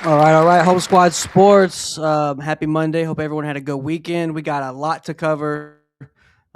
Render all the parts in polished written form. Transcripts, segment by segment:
All right. Home Squad Sports. Happy Monday. Hope everyone had a good weekend. We got a lot to cover.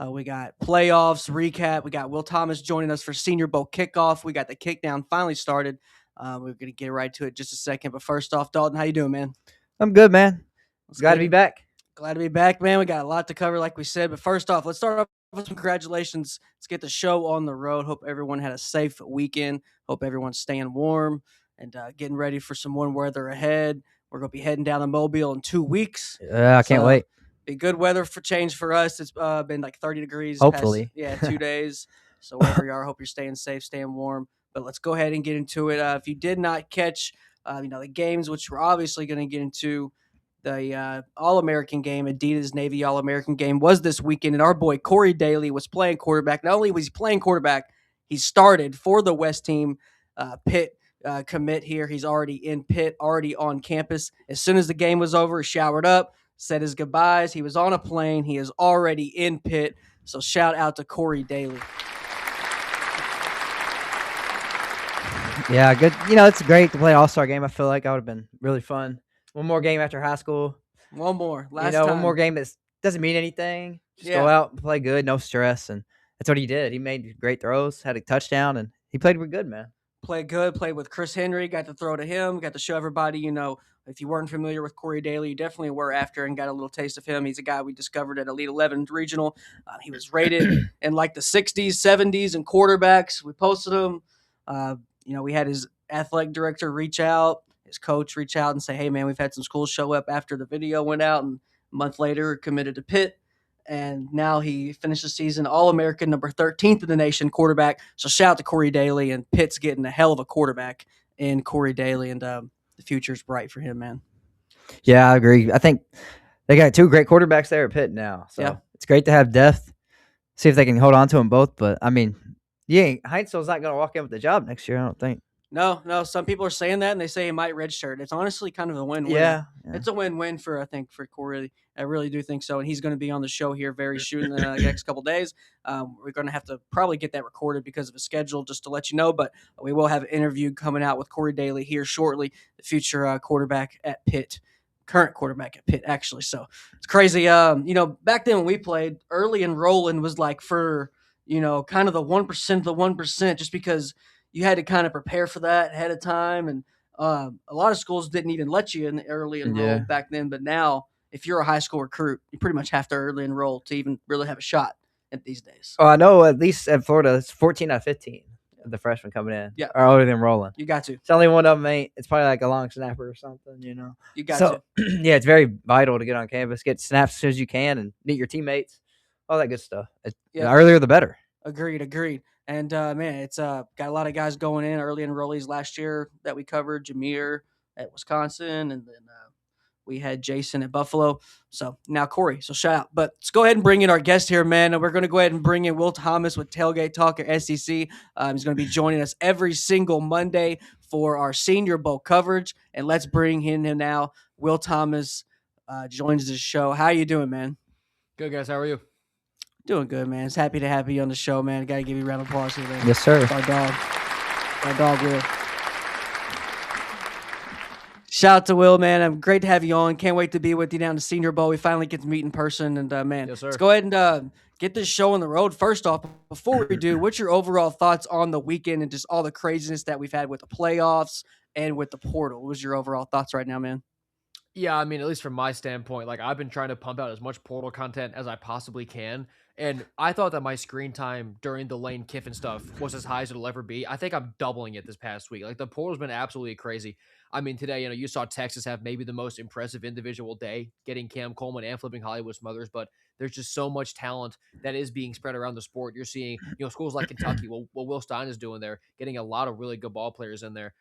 We got playoffs recap. We got Will Thomas joining us for Senior Bowl kickoff. We got the kickdown finally started. We're gonna get right to it in just a second. But first off, Dalton, how you doing, man? I'm good, man. Let's Glad get to be it. back. Glad to be back, man. We got a lot to cover, like we said. But first off, let's start off with some congratulations. Let's get the show on the road. Hope everyone had a safe weekend. Hope everyone's staying warm and getting ready for some warm weather ahead. We're going to be heading down to Mobile in 2 weeks. I can't So wait. be good weather for change for us. It's been like 30 degrees past, Hopefully. 2 days. So wherever you are, hope you're staying safe, staying warm. But let's go ahead and get into it. If you did not catch, the games, which we're obviously going to get into, the All American game, Adidas Navy All American game, was this weekend, and our boy Corey Daly was playing quarterback. Not only was he playing quarterback, he started for the West team. Pitt commit here. He's already in Pitt, already on campus. As soon as the game was over, he showered up, said his goodbyes. He was on a plane. He is already in Pitt. So shout out to Corey Daly. Yeah, good. It's great to play an all-star game. I feel like that would have been really fun. One more game after high school. One more. Last time. One more game that doesn't mean anything. Just Yeah. go out and play good, no stress. And that's what he did. He made great throws, had a touchdown, and he played good, man. Played good, played with Chris Henry, got to throw to him, got to show everybody, if you weren't familiar with Corey Daly, you definitely were after and got a little taste of him. He's a guy we discovered at Elite 11 Regional. He was rated in like the 60s, 70s in quarterbacks. We posted him. We had his athletic director reach out, his coach reach out and say, hey, man, we've had some schools show up after the video went out, and a month later committed to Pitt. And now he finished the season All-American, number 13th in the nation, quarterback. So shout out to Corey Daly, and Pitt's getting a hell of a quarterback in Corey Daly, and the future's bright for him, man. Yeah, I agree. I think they got two great quarterbacks there at Pitt now. So It's great to have depth. See if they can hold on to them both. But, Heinzel's not going to walk in with the job next year, I don't think. No. Some people are saying that, and they say he might redshirt. It's honestly kind of a win-win. Yeah. It's a win-win for Corey. I really do think so, and he's going to be on the show here very soon in the next couple days. We're going to have to probably get that recorded because of his schedule, just to let you know. But we will have an interview coming out with Corey Daly here shortly, the future quarterback at Pitt. Current quarterback at Pitt, actually. So it's crazy. Back then when we played, early enrolling was like for kind of the 1% of the 1%, just because you had to kind of prepare for that ahead of time. And a lot of schools didn't even let you in the early enroll back then. But now, if you're a high school recruit, you pretty much have to early enroll to even really have a shot at these days. Oh, I know at least at Florida, it's 14 out of 15 of the freshmen coming in are older than rolling. You got to. It's only one of them ain't. It's probably like a long snapper or something, You got to. Yeah, it's very vital to get on campus, get snaps as soon as you can, and meet your teammates, all that good stuff. The earlier, the better. Agreed. And, man, it's got a lot of guys going in, early enrollees last year that we covered. Jameer at Wisconsin, and then we had Jason at Buffalo. So now Corey. So shout out. But let's go ahead and bring in our guest here, man. And we're going to go ahead and bring in Will Thomas with Tailgate Talk at SEC. He's going to be joining us every single Monday for our Senior Bowl coverage. And let's bring in him now. Will Thomas joins the show. How you doing, man? Good, guys. How are you? Doing good, man. It's happy to have you on the show, man. Got to give you a round of applause here, man. Yes, sir. Our dog, Will. Shout out to Will, man. I'm great to have you on. Can't wait to be with you down to Senior Bowl. We finally get to meet in person, and man, yes, sir. Let's go ahead and get this show on the road. First off, before we do, what's your overall thoughts on the weekend and just all the craziness that we've had with the playoffs and with the portal? What's your overall thoughts right now, man? Yeah, I mean, at least from my standpoint, like I've been trying to pump out as much portal content as I possibly can. And I thought that my screen time during the Lane Kiffin stuff was as high as it'll ever be. I think I'm doubling it this past week. Like the portal's been absolutely crazy. I mean, today, you saw Texas have maybe the most impressive individual day, getting Cam Coleman and flipping Hollywood Smothers, but there's just so much talent that is being spread around the sport. You're seeing, schools like Kentucky, what Will Stein is doing there, getting a lot of really good ball players in there.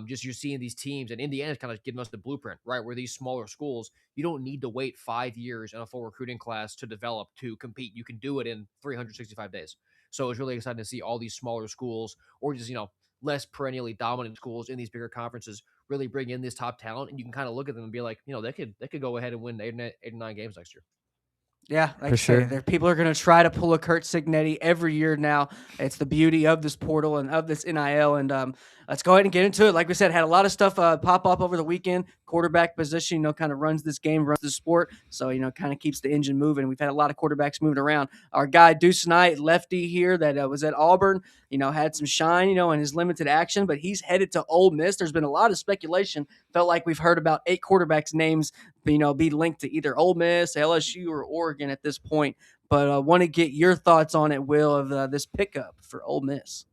Just you're seeing these teams, and Indiana's kind of giving us the blueprint, right? Where these smaller schools, you don't need to wait 5 years in a full recruiting class to develop, to compete. You can do it in 365 days. So it's really exciting to see all these smaller schools, or just, less perennially dominant schools in these bigger conferences really bring in this top talent. And you can kind of look at them and be like, they could go ahead and win eight or nine games next year. Yeah, like For I say, sure. people are going to try to pull a Kurt Signetti every year now. It's the beauty of this portal and of this NIL. And let's go ahead and get into it. Like we said, had a lot of stuff pop up over the weekend. Quarterback position, kind of runs this game, runs the sport. So, kind of keeps the engine moving. We've had a lot of quarterbacks moving around. Our guy, Deuce Knight, lefty here that was at Auburn, had some shine, in his limited action, but he's headed to Ole Miss. There's been a lot of speculation. Felt like we've heard about 8 quarterbacks' names be linked to either Ole Miss, LSU, or Oregon at this point. But I want to get your thoughts on it, Will, of this pickup for Ole Miss.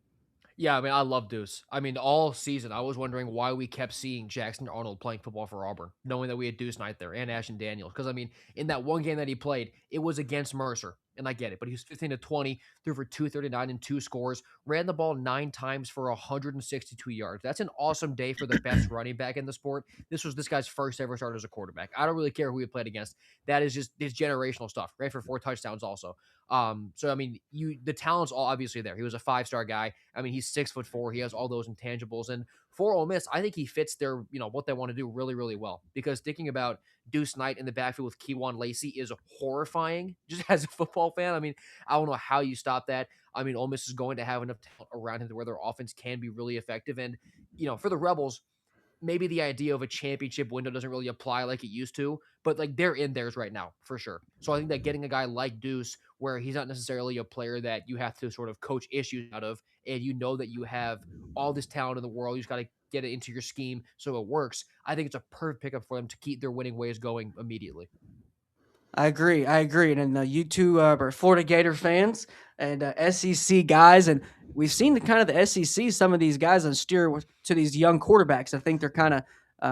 Yeah, I mean, I love Deuce. I mean, all season, I was wondering why we kept seeing Jackson Arnold playing football for Auburn, knowing that we had Deuce Knight there and Ashton Daniels. Because, I mean, in that one game that he played, it was against Mercer, and I get it. But he was 15 to 20, threw for 239 and 2 scores, ran the ball 9 times for 162 yards. That's an awesome day for the best running back in the sport. This was this guy's first ever start as a quarterback. I don't really care who he played against. That is just his generational stuff. Ran for 4 touchdowns also. So I mean, the talent's all obviously there. He was a 5-star guy. I mean, he's 6'4". He has all those intangibles. And for Ole Miss, I think he fits their, what they want to do really, really well. Because thinking about Deuce Knight in the backfield with Keywan Lacey is horrifying, just as a football fan. I mean, I don't know how you stop that. I mean, Ole Miss is going to have enough talent around him to where their offense can be really effective. And, for the Rebels, maybe the idea of a championship window doesn't really apply like it used to, but like they're in theirs right now for sure. So I think that getting a guy like Deuce, where he's not necessarily a player that you have to sort of coach issues out of, and that you have all this talent in the world, you just got to get it into your scheme so it works. I think it's a perfect pickup for them to keep their winning ways going immediately. I agree. And you two are Florida Gator fans and SEC guys, and we've seen the SEC. Some of these guys steer to these young quarterbacks. I think they're kind of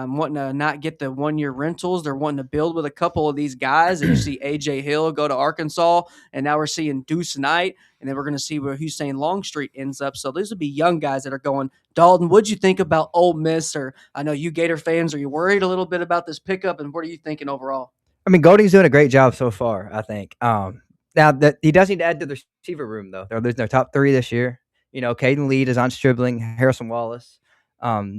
wanting to not get the 1-year rentals. They're wanting to build with a couple of these guys. And you see AJ Hill go to Arkansas, and now we're seeing Deuce Knight, and then we're going to see where Husan Longstreet ends up. So these would be young guys that are going. Dalton, what'd you think about Ole Miss? Or I know you Gator fans, are you worried a little bit about this pickup, and what are you thinking overall? I mean, Golding's doing a great job so far, I think. Now that he does need to add to the receiver room, though. They're losing their top 3 this year. Caden Lee is on Stribling, Harrison Wallace.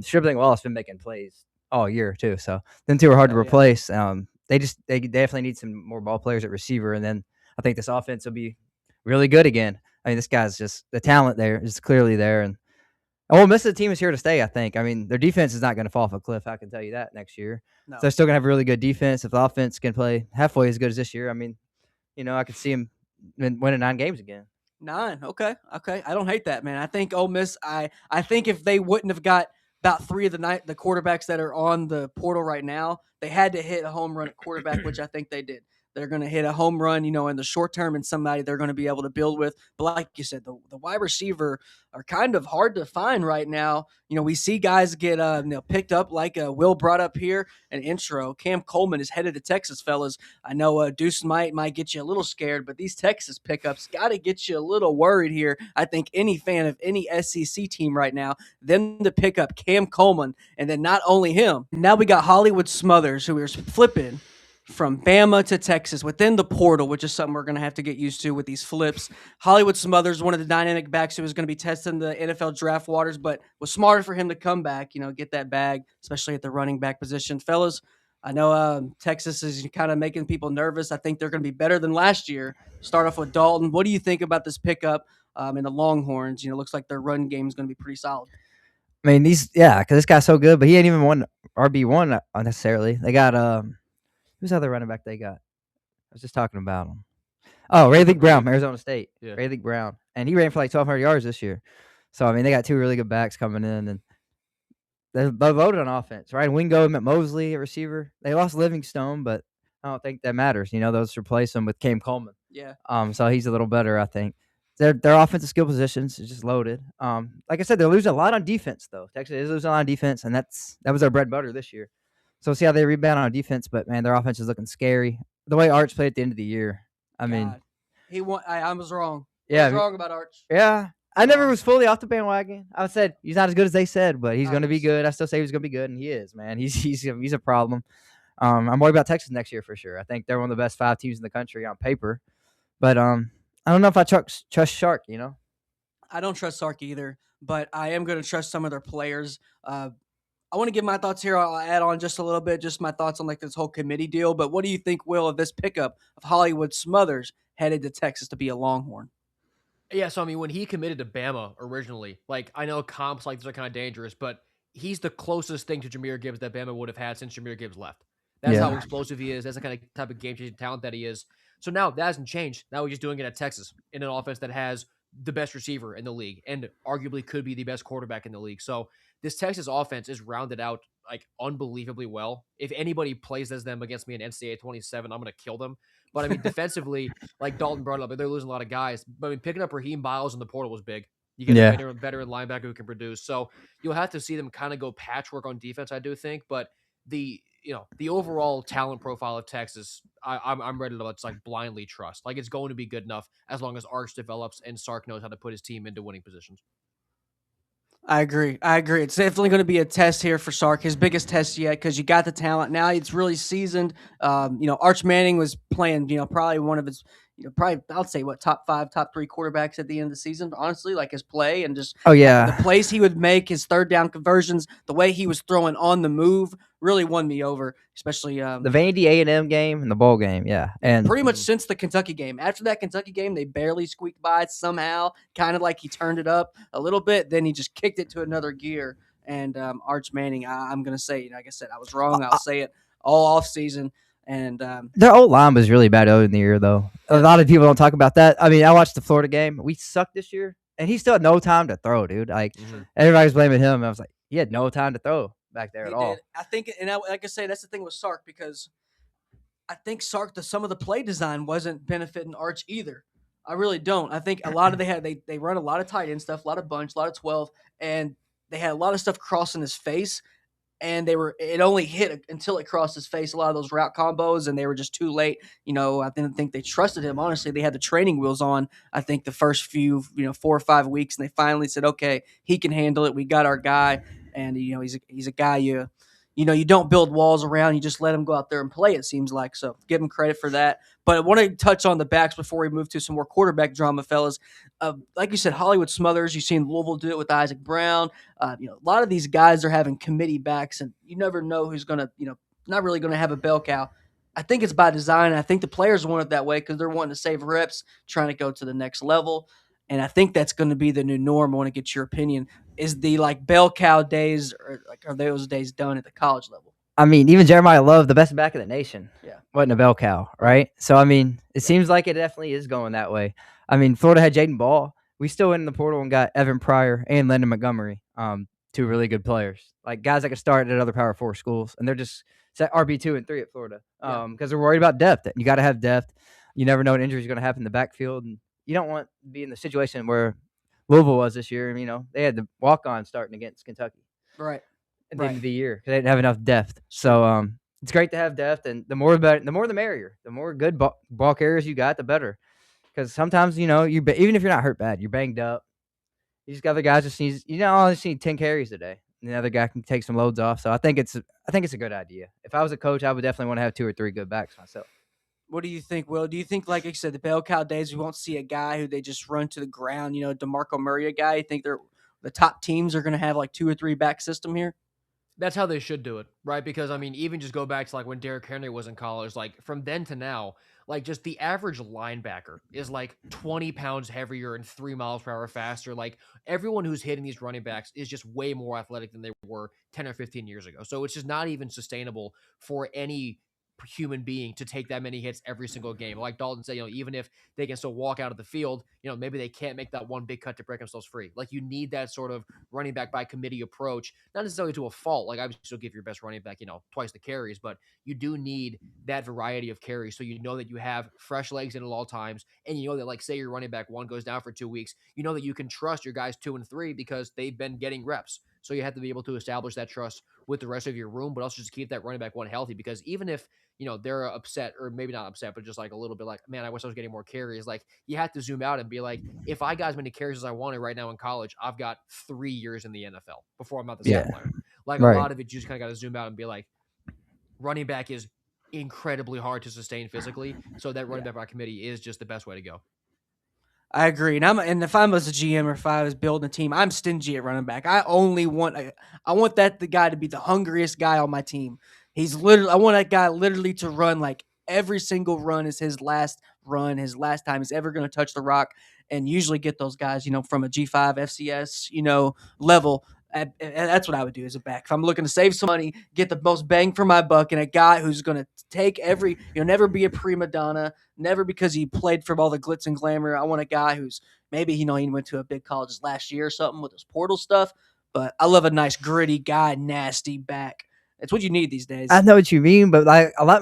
Stribling Wallace been making plays all year too, so them two are hard to replace. They definitely need some more ball players at receiver, and then I think this offense will be really good again. I mean, this guy's just the talent there is clearly there, and Ole Miss, the team is here to stay, I think. I mean, their defense is not going to fall off a cliff. I can tell you that next year. No. So they're still going to have a really good defense. If the offense can play halfway as good as this year, I mean, I could see them winning 9 games again. 9. Okay. I don't hate that, man. I think Ole Miss, I think if they wouldn't have got about 3 of the quarterbacks that are on the portal right now, they had to hit a home run at quarterback, which I think they did. They're going to hit a home run, in the short term, and somebody they're going to be able to build with. But like you said, the wide receiver are kind of hard to find right now. We see guys get picked up like Will brought up here an intro. Cam Coleman is headed to Texas, fellas. I know Deuce might get you a little scared, but these Texas pickups got to get you a little worried here. I think any fan of any SEC team right now, then to pick up Cam Coleman, and then not only him, now we got Hollywood Smothers, who we're flipping from Bama to Texas within the portal, which is something we're going to have to get used to with these flips. Hollywood Smothers, one of the dynamic backs who was going to be testing the NFL draft waters, but was smarter for him to come back, get that bag, especially at the running back position. Fellas, I know Texas is kind of making people nervous. I think they're going to be better than last year. Start off with Dalton. What do you think about this pickup in the Longhorns? Looks like their run game is going to be pretty solid. I mean, because this guy's so good, but he ain't even won RB1 necessarily. They got who's the other running back they got? I was just talking about him. Oh, Rayleigh Brown, Arizona State. Yeah. Rayleigh Brown. And he ran for like 1,200 yards this year. So, I mean, they got 2 really good backs coming in. And they're loaded on offense, right? Wingo, Mosley at receiver. They lost Livingstone, but I don't think that matters. Those replace him with Cam Coleman. Yeah. So he's a little better, I think. Their offensive skill positions is just loaded. Like I said, they're losing a lot on defense, though. Texas is losing a lot on defense, and that was their bread and butter this year. So we'll see how they rebound on defense, but man, their offense is looking scary. The way Arch played at the end of the year, I mean, he won. I was wrong. Yeah, I was wrong about Arch. Yeah, I never was fully off the bandwagon. I said he's not as good as they said, but he's going to be good. I still say he's going to be good, and he is. Man, he's a problem. I'm worried about Texas next year for sure. I think they're one of the best 5 teams in the country on paper, but I don't know if I trust Shark. I don't trust Sark either, but I am going to trust some of their players. I want to give my thoughts here. I'll add on just a little bit, just my thoughts on like this whole committee deal. But what do you think, Will, of this pickup of Hollywood Smothers headed to Texas to be a Longhorn? Yeah, so I mean, when he committed to Bama originally, like I know comps like this are kind of dangerous, but he's the closest thing to Jahmyr Gibbs that Bama would have had since Jahmyr Gibbs left. That's how Yeah. explosive he is. That's the kind of type of game changing talent that he is. So now that hasn't changed. Now he's just doing it at Texas in an offense that has the best receiver in the league and arguably could be the best quarterback in the league. So this Texas offense is rounded out like unbelievably well. If anybody plays as them against me in NCAA 27, I'm going to kill them. But I mean, defensively, like Dalton brought up, they're losing a lot of guys. But I mean, picking up Raheem Miles in the portal was big. You get Yeah. a veteran linebacker who can produce. So you'll have to see them kind of go patchwork on defense, I do think. But the overall talent profile of Texas, I'm ready to let's like blindly trust. Like it's going to be good enough as long as Arch develops and Sark knows how to put his team into winning positions. I agree. It's definitely going to be a test here for Sark, his biggest test yet, because you got the talent. Now it's really seasoned. Arch Manning was playing, probably one of his, probably I'll say what top 5, top 3 quarterbacks at the end of the season. Honestly, like his play and just Oh yeah. the plays he would make, his third down conversions, the way he was throwing on the move, really won me over. Especially The Vandy A&M game and the bowl game, yeah. And pretty much since the Kentucky game. After that Kentucky game, they barely squeaked by somehow, kind of like he turned it up a little bit. Then he just kicked it to another gear. And Arch Manning, I'm going to say, like I said, I was wrong. I'll say it all off season. And their old line was really bad early in the year, though. A lot of people don't talk about that. I mean, I watched the Florida game. We sucked this year, and he still had no time to throw, dude. Like everybody's blaming him. I was like, he had no time to throw back there at all. I think, like I say, that's the thing with Sark, because I think Sark, some of the play design wasn't benefiting Arch either. I really don't. I think a lot of they run a lot of tight end stuff, a lot of bunch, a lot of 12, and they had a lot of stuff crossing his face, and it only hit until it crossed his face. A lot of those route combos, and they were just too late. I didn't think they trusted him. Honestly, they had the training wheels on. I think the first few 4 or 5 weeks, and they finally said, okay, he can handle it. We got our guy, and he's a guy you don't build walls around. You just let him go out there and play, it seems like. So give him credit for that. But I want to touch on the backs before we move to some more quarterback drama, fellas. Like you said, Hollywood Smothers, you've seen Louisville do it with Isaac Brown. A lot of these guys are having committee backs, and you never know who's going to, not really going to have a bell cow. I think it's by design. I think the players want it that way because they're wanting to save reps, trying to go to the next level. And I think that's going to be the new norm. I want to get your opinion. Is the bell cow days, or are those days done at the college level? I mean, even Jeremiah Love, the best back in the nation, Yeah, wasn't a bell cow, right? So I mean, it seems like it definitely is going that way. I mean, Florida had Jaden Ball. We still went in the portal and got Evan Pryor and Landon Montgomery, 2 really good players, like guys that could start at other Power 4 schools, and they're just set RB2 and 3 at Florida because they're worried about depth. You got to have depth. You never know what injuries are going to happen in the backfield, and you don't want to be in the situation where Louisville was this year. They had the walk-on starting against Kentucky, right, at the end of the year because they didn't have enough depth. So it's great to have depth, and the more the merrier. The more good ball carriers you got, the better. Because sometimes even if you're not hurt bad, you're banged up. You just got the guys just need only need 10 carries a day, and the other guy can take some loads off. So I think it's a good idea. If I was a coach, I would definitely want to have 2 or 3 good backs myself. What do you think, Will? Do you think, like I said, the bell cow days, we won't see a guy who they just run to the ground, DeMarco Murray, a guy? You think the top teams are going to have 2 or 3 back system here? That's how they should do it, right? Because, I mean, even just go back to, when Derrick Henry was in college, from then to now, just the average linebacker is, 20 pounds heavier and 3 miles per hour faster. Everyone who's hitting these running backs is just way more athletic than they were 10 or 15 years ago. So it's just not even sustainable for any human being to take that many hits every single game. Like Dalton said, even if they can still walk out of the field, maybe they can't make that one big cut to break themselves free. You need that sort of running back by committee approach, not necessarily to a fault. Obviously still give your best running back, twice the carries, but you do need that variety of carries. So that you have fresh legs in at all times. And that say your running back 1 goes down for 2 weeks, that you can trust your guys 2 and 3 because they've been getting reps. So you have to be able to establish that trust with the rest of your room, but also just keep that running back 1 healthy, because even if they're upset, or maybe not upset, but just a little bit man, I wish I was getting more carries. You have to zoom out and be if I got as many carries as I wanted right now in college, I've got 3 years in the NFL before I'm not the same player. Right. A lot of it, you just kind of got to zoom out and be running back is incredibly hard to sustain physically. So that running back by committee is just the best way to go. I agree, and if I was a GM or if I was building a team, I'm stingy at running back. I want the guy to be the hungriest guy on my team. I want that guy literally to run like every single run is his last run, his last time he's ever going to touch the rock, and usually get those guys, from a G5 FCS, level. And that's what I would do as a back. If I'm looking to save some money, get the most bang for my buck, and a guy who's going to take never be a prima donna, never because he played for all the glitz and glamour. I want a guy who's maybe, he went to a big college last year or something with his portal stuff, but I love a nice, gritty guy, nasty back. It's what you need these days. I know what you mean, but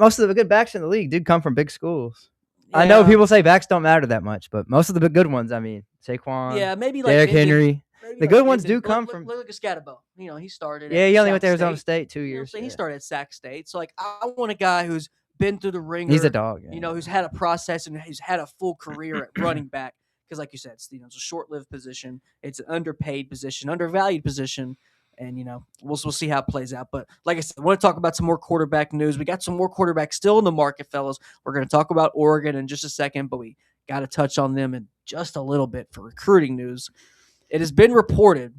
most of the good backs in the league did come from big schools. Yeah. I know people say backs don't matter that much, but most of the good ones, Saquon, yeah, maybe like Derrick Henry. The good ones do Look come from. Look at Scatabo. He started. Yeah, at he only Sac went to Arizona State. State 2 years. He started at Sac State. So I want a guy who's been through the ringer. He's a dog. Yeah. Who's had a process and who's had a full career at running back. Because like you said, it's a short-lived position. It's an underpaid position, undervalued position. And, we'll see how it plays out. But like I said, I want to talk about some more quarterback news. We got some more quarterbacks still in the market, fellas. We're going to talk about Oregon in just a second, but we got to touch on them in just a little bit for recruiting news. It has been reported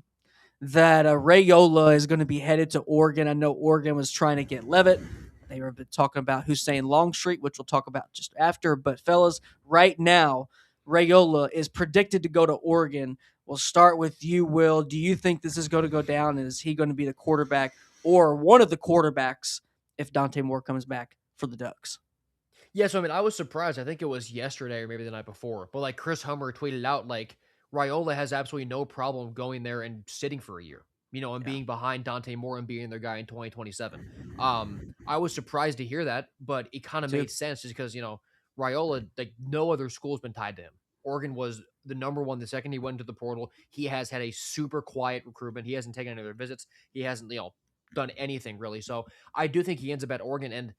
that Raiola is going to be headed to Oregon. I know Oregon was trying to get Levitt. They were talking about Husan Longstreet, which we'll talk about just after. But, fellas, right now, Raiola is predicted to go to Oregon. We'll start with you, Will. Do you think this is going to go down? Is he going to be the quarterback or one of the quarterbacks if Dante Moore comes back for the Ducks? Yeah, so, I was surprised. I think it was yesterday or maybe the night before. But, Chris Hummer tweeted out, Raiola has absolutely no problem going there and sitting for a year, and being behind Dante Moore and being their guy in 2027. I was surprised to hear that, but it kind of made sense just because, Raiola, no other school's been tied to him. Oregon was the number one the second he went into the portal. He has had a super quiet recruitment. He hasn't taken any other visits. He hasn't, done anything really. So I do think he ends up at Oregon. And,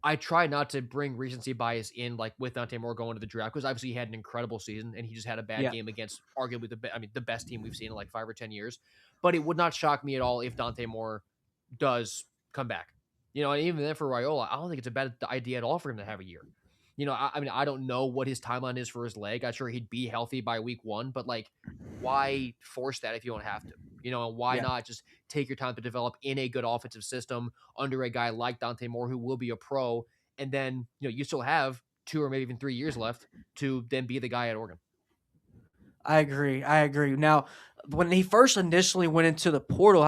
I try not to bring recency bias in, with Dante Moore going to the draft, because obviously he had an incredible season and he just had a bad game against arguably the best team we've seen in 5 or 10 years. But it would not shock me at all if Dante Moore does come back. And even then for Raiola, I don't think it's a bad idea at all for him to have a year. I don't know what his timeline is for his leg. I'm sure he'd be healthy by week 1, but why force that if you don't have to? And why not just take your time to develop in a good offensive system under a guy like Dante Moore, who will be a pro, and then you still have 2 or maybe even 3 years left to then be the guy at Oregon. I agree. Now, when he first initially went into the portal,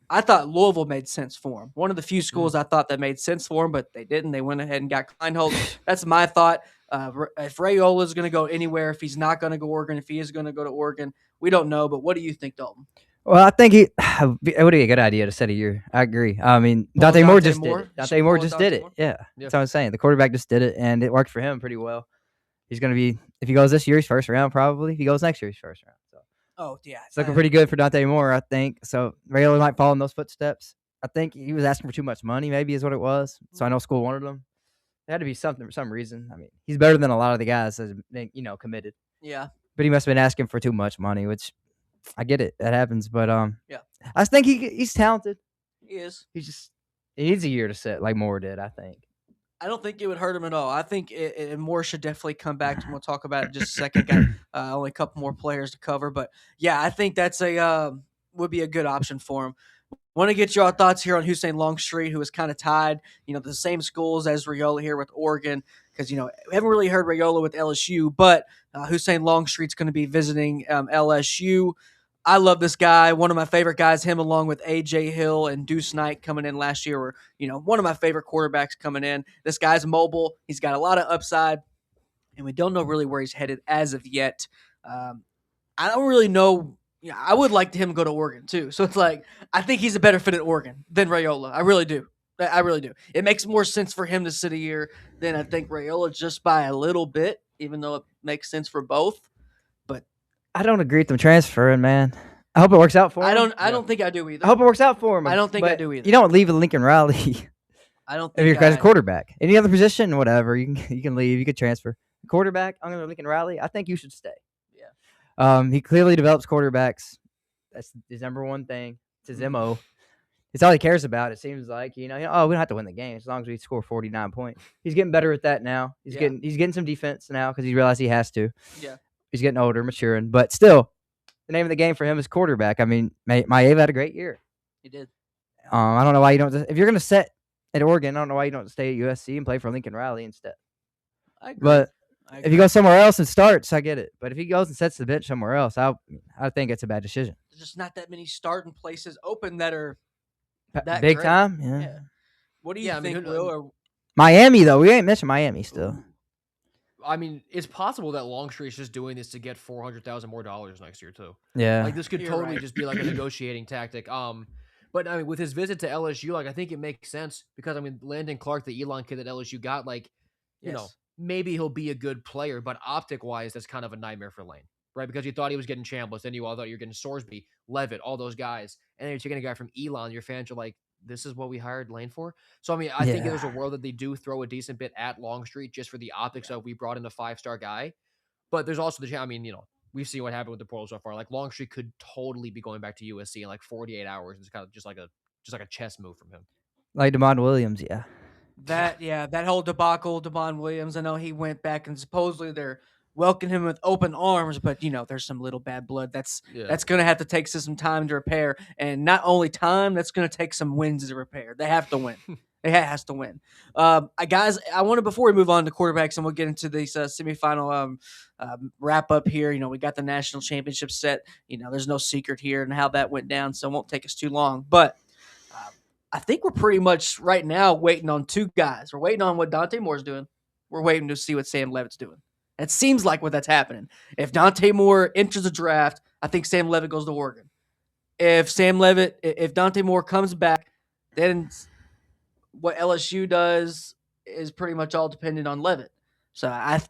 I thought Louisville made sense for him. One of the few schools I thought that made sense for him, but they didn't. They went ahead and got Kleinholz. That's my thought. If Raiola is going to go anywhere, if he's not going to go Oregon, if he is going to go to Oregon, we don't know. But what do you think, Dalton? Well, I think it would be a good idea to set a year. I agree. Dante Moore just did it. Dante Moore just did it. Yeah, that's what I'm saying. The quarterback just did it, and it worked for him pretty well. He's going to be, if he goes this year, he's first round probably. If he goes next year, he's first round. So. Oh, yeah. It's looking pretty good for Dante Moore, I think. So Raiola might follow in those footsteps. I think he was asking for too much money, maybe is what it was. So I know school wanted him. It had to be something for some reason. He's better than a lot of the guys that have been, committed. Yeah. But he must have been asking for too much money, which I get it. That happens. But yeah. I think he's talented. He is. He needs a year to sit like Moore did, I think. I don't think it would hurt him at all. I think Moore should definitely come back. We'll talk about it in just a second. Got only a couple more players to cover, but yeah, I think that's would be a good option for him. Want to get your thoughts here on Husan Longstreet, who is kind of tied, the same schools as Raiola here with Oregon, because we haven't really heard Raiola with LSU, but Husan Longstreet's going to be visiting LSU. I love this guy. One of my favorite guys, him along with A.J. Hill and Deuce Knight coming in last year were, one of my favorite quarterbacks coming in. This guy's mobile. He's got a lot of upside, and we don't know really where he's headed as of yet. I don't really know. I would like him to go to Oregon too. So it's I think he's a better fit at Oregon than Raiola. I really do. It makes more sense for him to sit a year than I think Raiola, just by a little bit, even though it makes sense for both. I don't agree with them transferring, man. I hope it works out for him. I don't think I do either. I hope it works out for him. I don't think I do either. You don't leave a Lincoln Riley. I don't think if you're a quarterback. Any other position, whatever, you can leave. You can transfer. Quarterback, I'm going to Lincoln Riley. I think you should stay. Yeah. He clearly develops quarterbacks. That's his number one thing. It's his MO. It's all he cares about. It seems like we don't have to win the game as long as we score 49 points. He's getting better at that now. He's getting some defense now because he realized he has to. Yeah, he's getting older, maturing, but still, the name of the game for him is quarterback. I mean, Maeva had a great year. he did. I don't know why you don't. If you're gonna set at Oregon, I don't know why you don't stay at USC and play for Lincoln Riley instead. I agree. But if you go somewhere else and starts, I get it. But if he goes and sets the bench somewhere else, I think it's a bad decision. There's just not that many starting places open that are that big great. time. Yeah. What do you think, Will? Miami though, we ain't mentioned Miami still. I mean, it's possible that Longstreet's just doing this to get $400,000 more next year too. Yeah, like this could totally just be like a negotiating tactic. But I mean, with his visit to LSU, like I think it makes sense because I mean, Landon Clark, the Elon kid that LSU got, like you know, maybe he'll be a good player, but optic wise, that's kind of a nightmare for Lane, right? Because you thought he was getting Chambliss, then you all thought you were getting Sorsby, Levitt, all those guys, and then you're taking a guy from Elon. Your fans are like, this is what we hired Lane for. So, I mean, I think there's a world that they do throw a decent bit at Longstreet just for the optics of we brought in a 5-star guy. But there's also I mean, we've seen what happened with the portal so far. Like Longstreet could totally be going back to USC in like 48 hours. It's kind of just like a chess move from him. Like Demond Williams, yeah. That whole debacle, Demond Williams. I know he went back and supposedly they're welcoming him with open arms, but there's some little bad blood that's going to have to take some time to repair, and not only time, that's going to take some wins to repair. They have to win. It has to win. Guys, I wanted, before we move on to quarterbacks, and we'll get into these semifinal wrap up here. We got the national championship set. There's no secret here and how that went down, so it won't take us too long. But I think we're pretty much right now waiting on two guys. We're waiting on what Dante Moore's doing. We're waiting to see what Sam Levitt's doing. It seems like what that's happening. If Dante Moore enters the draft, I think Sam Levitt goes to Oregon. If Dante Moore comes back, then what LSU does is pretty much all dependent on Levitt. So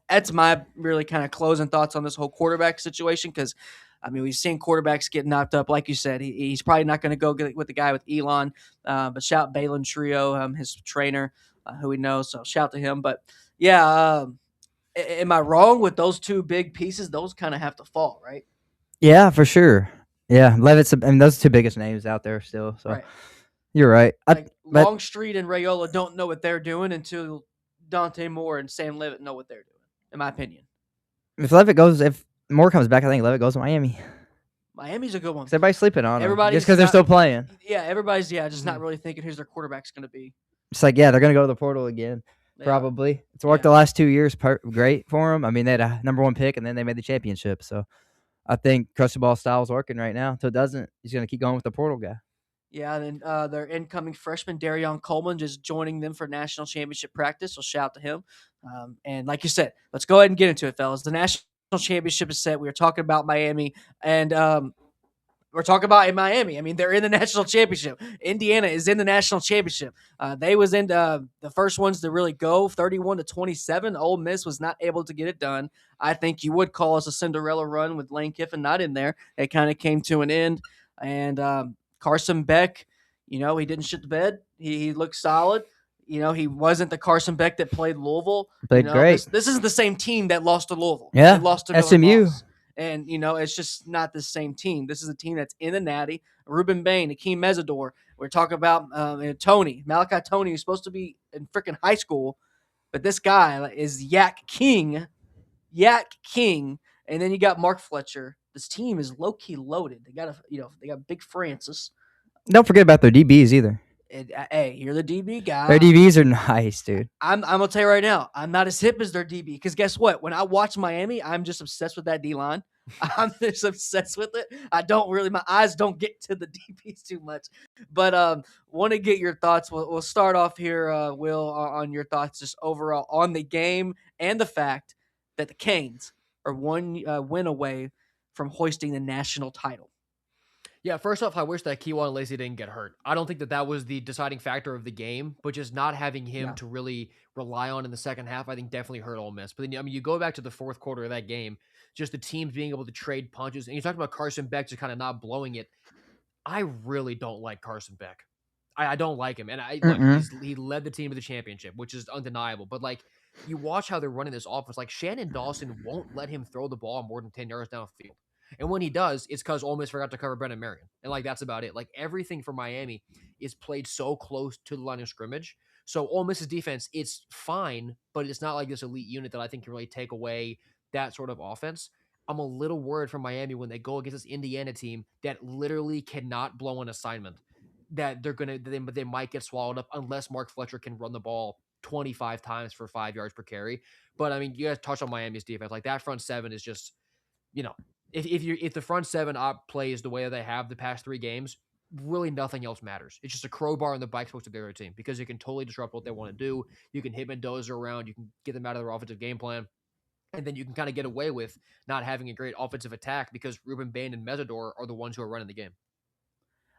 that's my really kind of closing thoughts on this whole quarterback situation, because I mean, we've seen quarterbacks get knocked up. Like you said, he's probably not going to go with the guy with Elon. But shout Baylor Trio, his trainer, who we know. So shout to him. But yeah, am I wrong with those two big pieces? Those kind of have to fall, right? Yeah, for sure. Yeah, Levitt's. I mean, those are the two biggest names out there still. So you're right. Longstreet and Raiola don't know what they're doing until Dante Moore and Sam Levitt know what they're doing, in my opinion. If Moore comes back, I think Levitt goes to Miami. Miami's a good one. Everybody's sleeping on him. Just because they're still playing. Yeah, everybody's just not really thinking who's their quarterback's going to be. It's like, they're going to go to the portal again, probably. It's worked the last 2 years great for them. I mean, they had a number 1 pick, and then they made the championship. So I think crushed ball style is working right now. Until it doesn't, he's going to keep going with the portal guy. Yeah, and then their incoming freshman, Darion Coleman, just joining them for national championship practice. So shout out to him. And like you said, let's go ahead and get into it, fellas. The national championship is set. We were talking about Miami, and we're talking about in Miami. I mean, they're in the national championship. Indiana is in the national championship. They was in the first ones to really go, 31-27. Ole Miss was not able to get it done. I think you would call us a Cinderella run with Lane Kiffin not in there. It kind of came to an end, and Carson Beck, he didn't shit the bed. He looked solid. He wasn't the Carson Beck that played Louisville. Played great. This is the same team that lost to Louisville. Yeah, they lost to SMU. And, it's just not the same team. This is a team that's in the Natty. Ruben Bain, Akeem Mesidor. We're talking about Tony. Malachi Tony, who's supposed to be in freaking high school. But this guy is Yak King. And then you got Mark Fletcher. This team is low-key loaded. They got they got Big Francis. Don't forget about their DBs either. Hey, you're the DB guy. Their DBs are nice, dude. I'm gonna tell you right now, I'm not as hip as their DB, because guess what? When I watch Miami, I'm just obsessed with that D line. I'm just obsessed with it. My eyes don't get to the DBs too much. But want to get your thoughts. We'll start off here, Will, on your thoughts just overall on the game and the fact that the Canes are one win away from hoisting the national title. Yeah, first off, I wish that Kejuan Lacey didn't get hurt. I don't think that was the deciding factor of the game, but just not having him to really rely on in the second half, I think definitely hurt Ole Miss. But then, I mean, you go back to the fourth quarter of that game, just the teams being able to trade punches, and you talked about Carson Beck just kind of not blowing it. I really don't like Carson Beck. I don't like him, and he led the team to the championship, which is undeniable. But you watch how they're running this offense. Shannon Dawson won't let him throw the ball more than 10 yards downfield. And when he does, it's because Ole Miss forgot to cover Brennan Marion. And like that's about it. Like everything for Miami is played so close to the line of scrimmage. So Ole Miss's defense, it's fine, but it's not like this elite unit that I think can really take away that sort of offense. I'm a little worried for Miami when they go against this Indiana team that literally cannot blow an assignment. That they might get swallowed up unless Mark Fletcher can run the ball 25 times for 5 yards per carry. But I mean, you guys touched on Miami's defense. Like that front seven is just, if the front seven op plays the way that they have the past 3 games, really nothing else matters. It's just a crowbar in the bike post of the other team because it can totally disrupt what they want to do. You can hit Mendoza around, you can get them out of their offensive game plan. And then you can kind of get away with not having a great offensive attack because Ruben Bain and Mesidor are the ones who are running the game.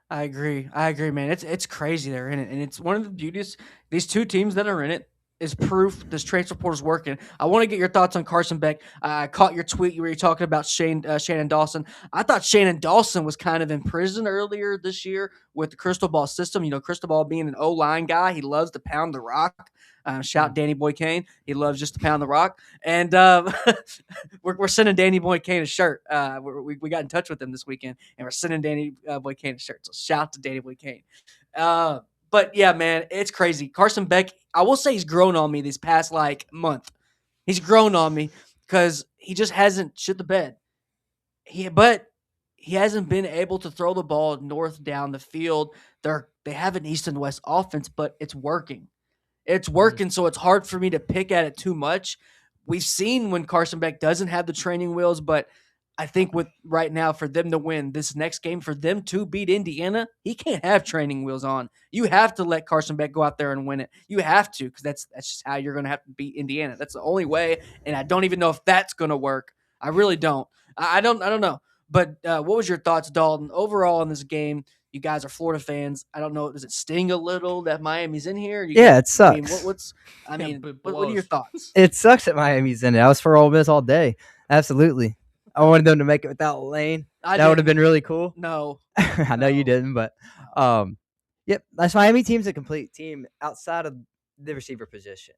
I agree, man. It's crazy they're in it, and it's one of the beauties. These two teams that are in it is proof this transfer portal is working. I want to get your thoughts on Carson Beck. I caught your tweet where you were talking about Shannon Dawson. I thought Shannon Dawson was kind of in prison earlier this year with the Crystal Ball system. You know, Crystal Ball being an O-line guy, he loves to pound the rock. Shout Danny Boy Kane. He loves just to pound the rock. And we're sending Danny Boy Kane a shirt. We got in touch with him this weekend, and we're sending Danny Boy Kane a shirt. So shout to Danny Boy Kane. But yeah, man, it's crazy. Carson Beck, I will say he's grown on me this past month. He's grown on me because he just hasn't shit the bed. But he hasn't been able to throw the ball north down the field. They have an east and west offense, but it's working. It's working, so it's hard for me to pick at it too much. We've seen when Carson Beck doesn't have the training wheels, but I think with right now for them to win this next game, for them to beat Indiana, he can't have training wheels on. You have to let Carson Beck go out there and win it. You have to, because that's just how you're going to have to beat Indiana. That's the only way, and I don't even know if that's going to work. I really don't. I don't know. But what was your thoughts, Dalton, overall in this game? You guys are Florida fans. I don't know. Does it sting a little that Miami's in here? It sucks. What are your thoughts? It sucks that Miami's in it. I was for Ole Miss all day. Absolutely. I wanted them to make it without Lane. That would have been really cool. No. I know you didn't, but yep. That's Miami team's a complete team outside of the receiver position.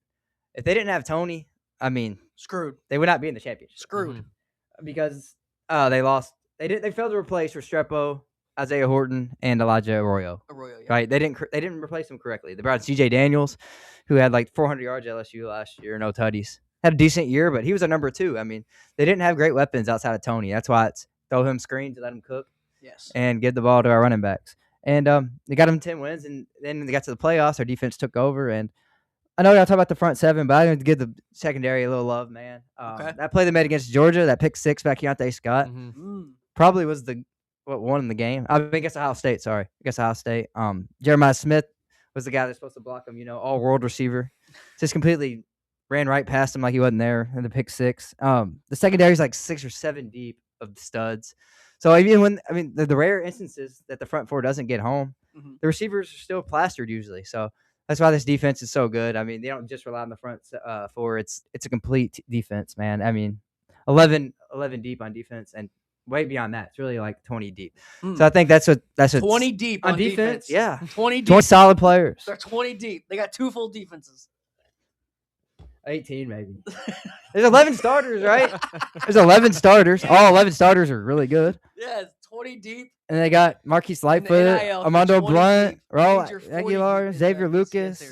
If they didn't have Tony, I mean, screwed. They would not be in the championship. Screwed. Because they lost. They failed to replace Restrepo, Isaiah Horton, and Elijah Arroyo. Yeah. Right? They didn't replace them correctly. They brought C.J. Daniels, who had 400 yards at LSU last year, no tutties. Had a decent year, but he was a number 2. I mean, they didn't have great weapons outside of Tony. That's why it's throw him screens and let him cook. Yes. And give the ball to our running backs. And they got him 10 wins, and then they got to the playoffs. Our defense took over, and I know y'all talk about the front seven, but I'm going to give the secondary a little love, man. Okay. That play they made against Georgia, that pick 6 by Keontae Scott, probably was what won in the game. I mean, against Ohio State, Jeremiah Smith was the guy that's supposed to block him, all-world receiver. Just completely ran right past him like he wasn't there in the pick 6. The secondary is 6 or 7 deep of studs. So even when, the rare instances that the front four doesn't get home, the receivers are still plastered usually. So that's why this defense is so good. I mean, they don't just rely on the front four. It's a complete defense, man. I mean, 11 deep on defense, and way beyond that. It's really 20 deep. So I think that's what 20 deep on defense. Yeah. 20 deep. 20 solid players. They're 20 deep. They got 2 full defenses. 18 maybe. There's 11 starters, right? There's 11 starters. All 11 starters are really good. Yeah, it's 20 deep. And they got Marquise Lightfoot, Armando Blunt, Raul Aguilar, Xavier Lucas.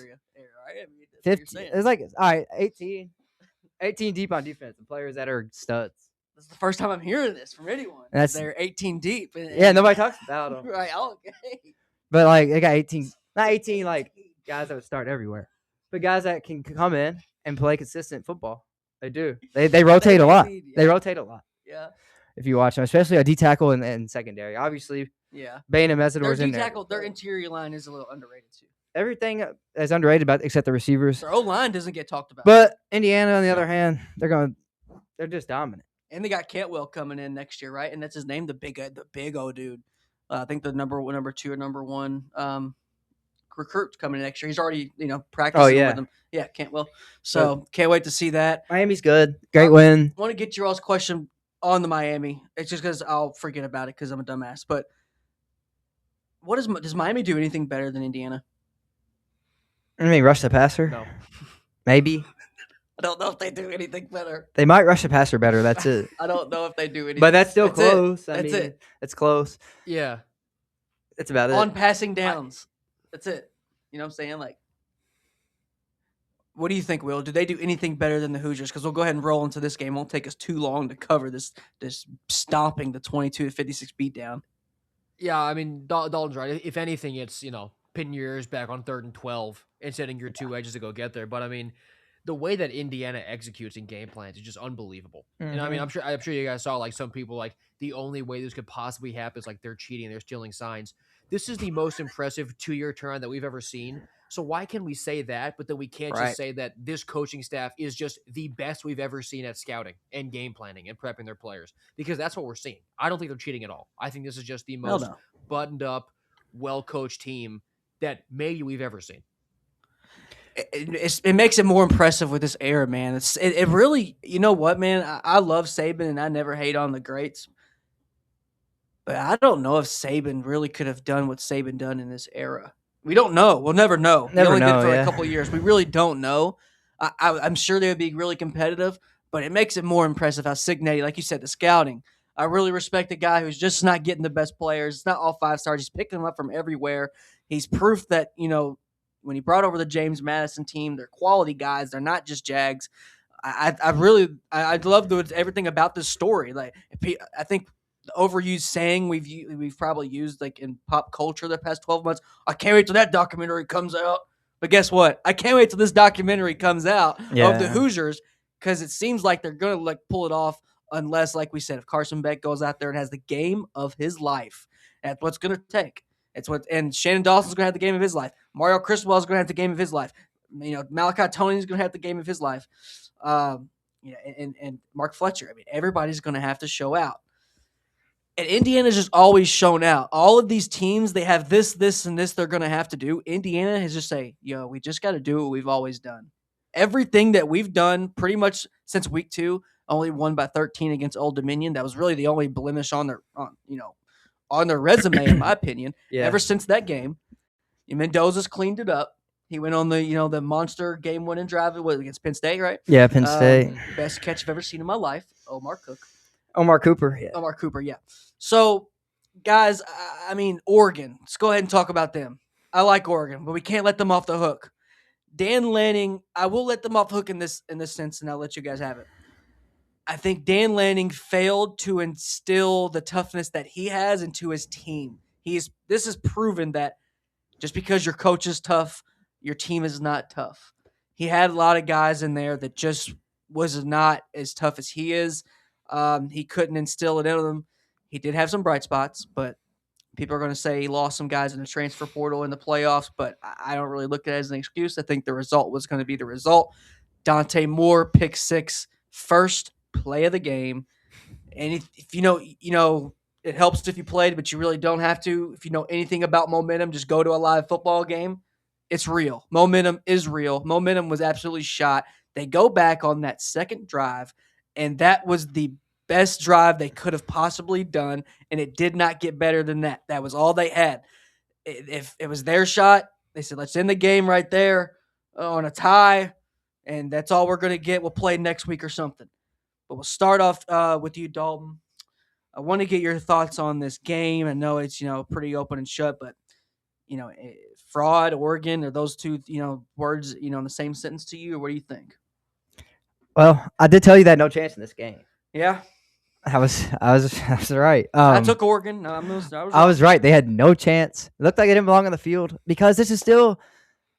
50. It's all right, 18 deep on defense. The players that are studs. This is the first time I'm hearing this from anyone. They're 18 deep. Yeah, nobody talks about them. Right, okay. But they got 18, not 18 guys that would start everywhere, but guys that can come in and play consistent football. They do. They rotate a lot. They rotate a lot. Yeah. If you watch them, especially a D tackle and secondary. Obviously, yeah. Bain and Mesidor's in there. Their D tackle, their interior line is a little underrated too. Everything is underrated except the receivers. Their O-line doesn't get talked about. But Indiana, on the other hand, they're just dominant. And they got Cantwell coming in next year, right? And that's his name, the big O dude. I think the number 2 or number 1 recruit coming in next year. He's already, practicing with them. Yeah, Cantwell. So can't wait to see that. Miami's good. Great win. I want to get your all's question on the Miami. It's just because I'll forget about it because I'm a dumbass. But does Miami do anything better than Indiana? I mean, rush the passer? No. Maybe. I don't know if they do anything better. They might rush the passer better. That's it. I don't know if they do anything. But that's still That's close. That's it. It's close. Yeah. That's about On it. passing downs. That's it. You know what I'm saying? Like, what do you think, Will? Do they do anything better than the Hoosiers? Because we'll go ahead and roll into this game. It won't take us too long to cover this stomping the 22-56 beatdown. Yeah, I mean, Dalton's right. If anything, it's, pinning your ears back on 3rd and 12 and setting your two edges to go get there. But, I mean, the way that Indiana executes in game plans is just unbelievable. Mm-hmm. And, I mean, I'm sure you guys saw, like, some people, like, the only way this could possibly happen is, like, they're cheating, they're stealing signs. This is the most impressive 2-year turnaround that we've ever seen. So why can we say that, but then we can't just say that this coaching staff is just the best we've ever seen at scouting and game planning and prepping their players? Because that's what we're seeing. I don't think they're cheating at all. I think this is just the most buttoned up, well-coached team that maybe we've ever seen. It makes it more impressive with this era, man. It really, you know what, man? I love Saban, and I never hate on the greats. But I don't know if Saban really could have done what Saban done in this era. We don't know. We'll never know. Never only know, did it for a couple of years. We really don't know. I'm sure they would be really competitive, but it makes it more impressive how Signetti, like you said, the scouting. I really respect the guy who's just not getting the best players. It's not all 5 stars. He's picking them up from everywhere. He's proof that, when he brought over the James Madison team, they're quality guys. They're not just Jags. I love everything about this story. Like, I think the overused saying we've probably used like in pop culture the past 12 months. I can't wait till that documentary comes out. But guess what? I can't wait till this documentary comes out of the Hoosiers, because it seems like they're gonna like pull it off, unless, like we said, if Carson Beck goes out there and has the game of his life. That's what's gonna take. And Shannon Dawson's gonna have the game of his life. Mario Cristobal is gonna have the game of his life. Malachi Tony's gonna have the game of his life. And Mark Fletcher. I mean, everybody's gonna have to show out. And Indiana's just always shown out. All of these teams, they have this, and this they're going to have to do. Indiana has just say, we just got to do what we've always done. Everything that we've done pretty much since week 2, only won by 13 against Old Dominion. That was really the only blemish on their resume, in my opinion. Yeah. Ever since that game, Mendoza's cleaned it up. He went on the monster game-winning drive against Penn State, right? Yeah, Penn State. Best catch I've ever seen in my life. Omar Cooper, yeah. Omar Cooper, yeah. So, guys, I mean, Oregon. Let's go ahead and talk about them. I like Oregon, but we can't let them off the hook. Dan Lanning, I will let them off the hook in this sense, and I'll let you guys have it. I think Dan Lanning failed to instill the toughness that he has into his team. This has proven that just because your coach is tough, your team is not tough. He had a lot of guys in there that just was not as tough as he is. He couldn't instill it in them. He did have some bright spots, but people are going to say he lost some guys in the transfer portal in the playoffs, but I don't really look at it as an excuse. I think the result was going to be the result. Dante Moore, pick 6, first play of the game. And if you know, it helps if you played, but you really don't have to. If you know anything about momentum, just go to a live football game. It's real. Momentum is real. Momentum was absolutely shot. They go back on that second drive, and that was the best drive they could have possibly done, and it did not get better than that. That was all they had. If it was their shot, they said, let's end the game right there on a tie, and that's all we're going to get. We'll play next week or something. But we'll start off with you, Dalton. I want to get your thoughts on this game. I know it's, pretty open and shut, but, fraud, Oregon, are those two, words, in the same sentence to you, or what do you think? Well, I did tell you that no chance in this game. Yeah. I was right. I took Oregon. No, I was right. They had no chance. It looked like they didn't belong on the field, because this is still,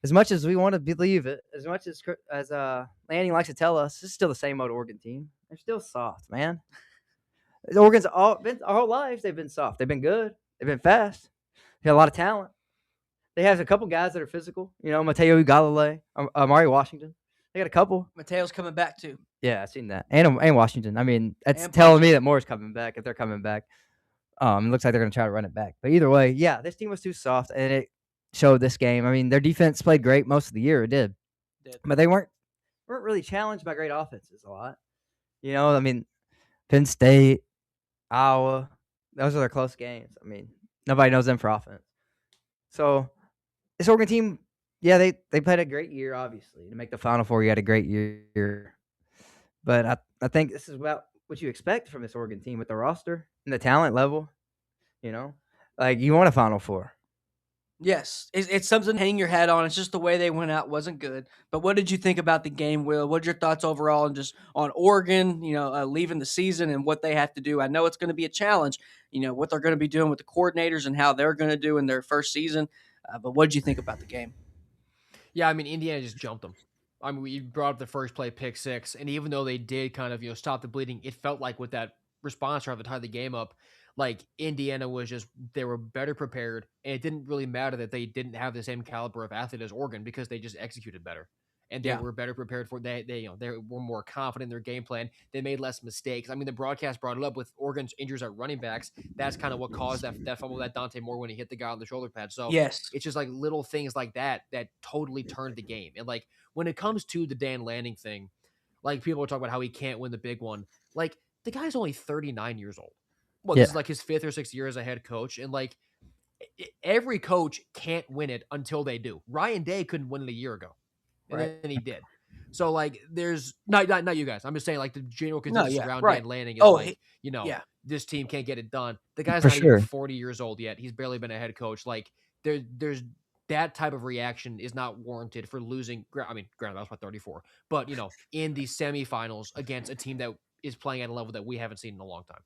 as much as we want to believe it, as much as Lanning likes to tell us, this is still the same old Oregon team. They're still soft, man. Oregon's our whole lives, they've been soft. They've been good. They've been fast. They got a lot of talent. They have a couple guys that are physical. Mateo Ugalele, Amari Washington. They got a couple. Mateo's coming back too. Yeah, I've seen that. And Washington. I mean, that's telling me that Moore's coming back if they're coming back. It looks like they're going to try to run it back. But either way, yeah, this team was too soft, and it showed this game. I mean, their defense played great most of the year. It did. But they weren't really challenged by great offenses a lot. I mean, Penn State, Iowa, those are their close games. I mean, nobody knows them for offense. So this Oregon team Yeah, they played a great year, obviously. To make the Final Four, you had a great year. But I think this is about what you expect from this Oregon team with the roster and the talent level. Like you want a Final Four. Yes, it's something to hang your hat on. It's just the way they went out wasn't good. But what did you think about the game, Will? What's your thoughts overall and just on Oregon, leaving the season and what they have to do? I know it's going to be a challenge, what they're going to be doing with the coordinators and how they're going to do in their first season. But what did you think about the game? Yeah, I mean, Indiana just jumped them. I mean, we brought up the first play, pick six, and even though they did kind of, stop the bleeding, it felt like with that response around the tie the game up, like Indiana was just, they were better prepared, and it didn't really matter that they didn't have the same caliber of athlete as Oregon because they just executed better. And they were better prepared for they were more confident in their game plan. They made less mistakes. I mean, the broadcast brought it up with Oregon's injuries at running backs. That's kind of what caused that fumble that Dante Moore when he hit the guy on the shoulder pad. So yes, it's just like little things like that totally turned the game. And like when it comes to the Dan Lanning thing, like people are talking about how he can't win the big one. Like the guy's only 39 years old. Well, this is like his 5th or 6th year as a head coach, and like every coach can't win it until they do. Ryan Day couldn't win it a year ago. And then he did. So, like, there's not you guys. I'm just saying, like, the general consensus around Dan Lanning is this team can't get it done. The guy's not even 40 years old yet. He's barely been a head coach. Like, there's that type of reaction is not warranted for losing. I mean, granted, that was about 34. But, in the semifinals against a team that is playing at a level that we haven't seen in a long time.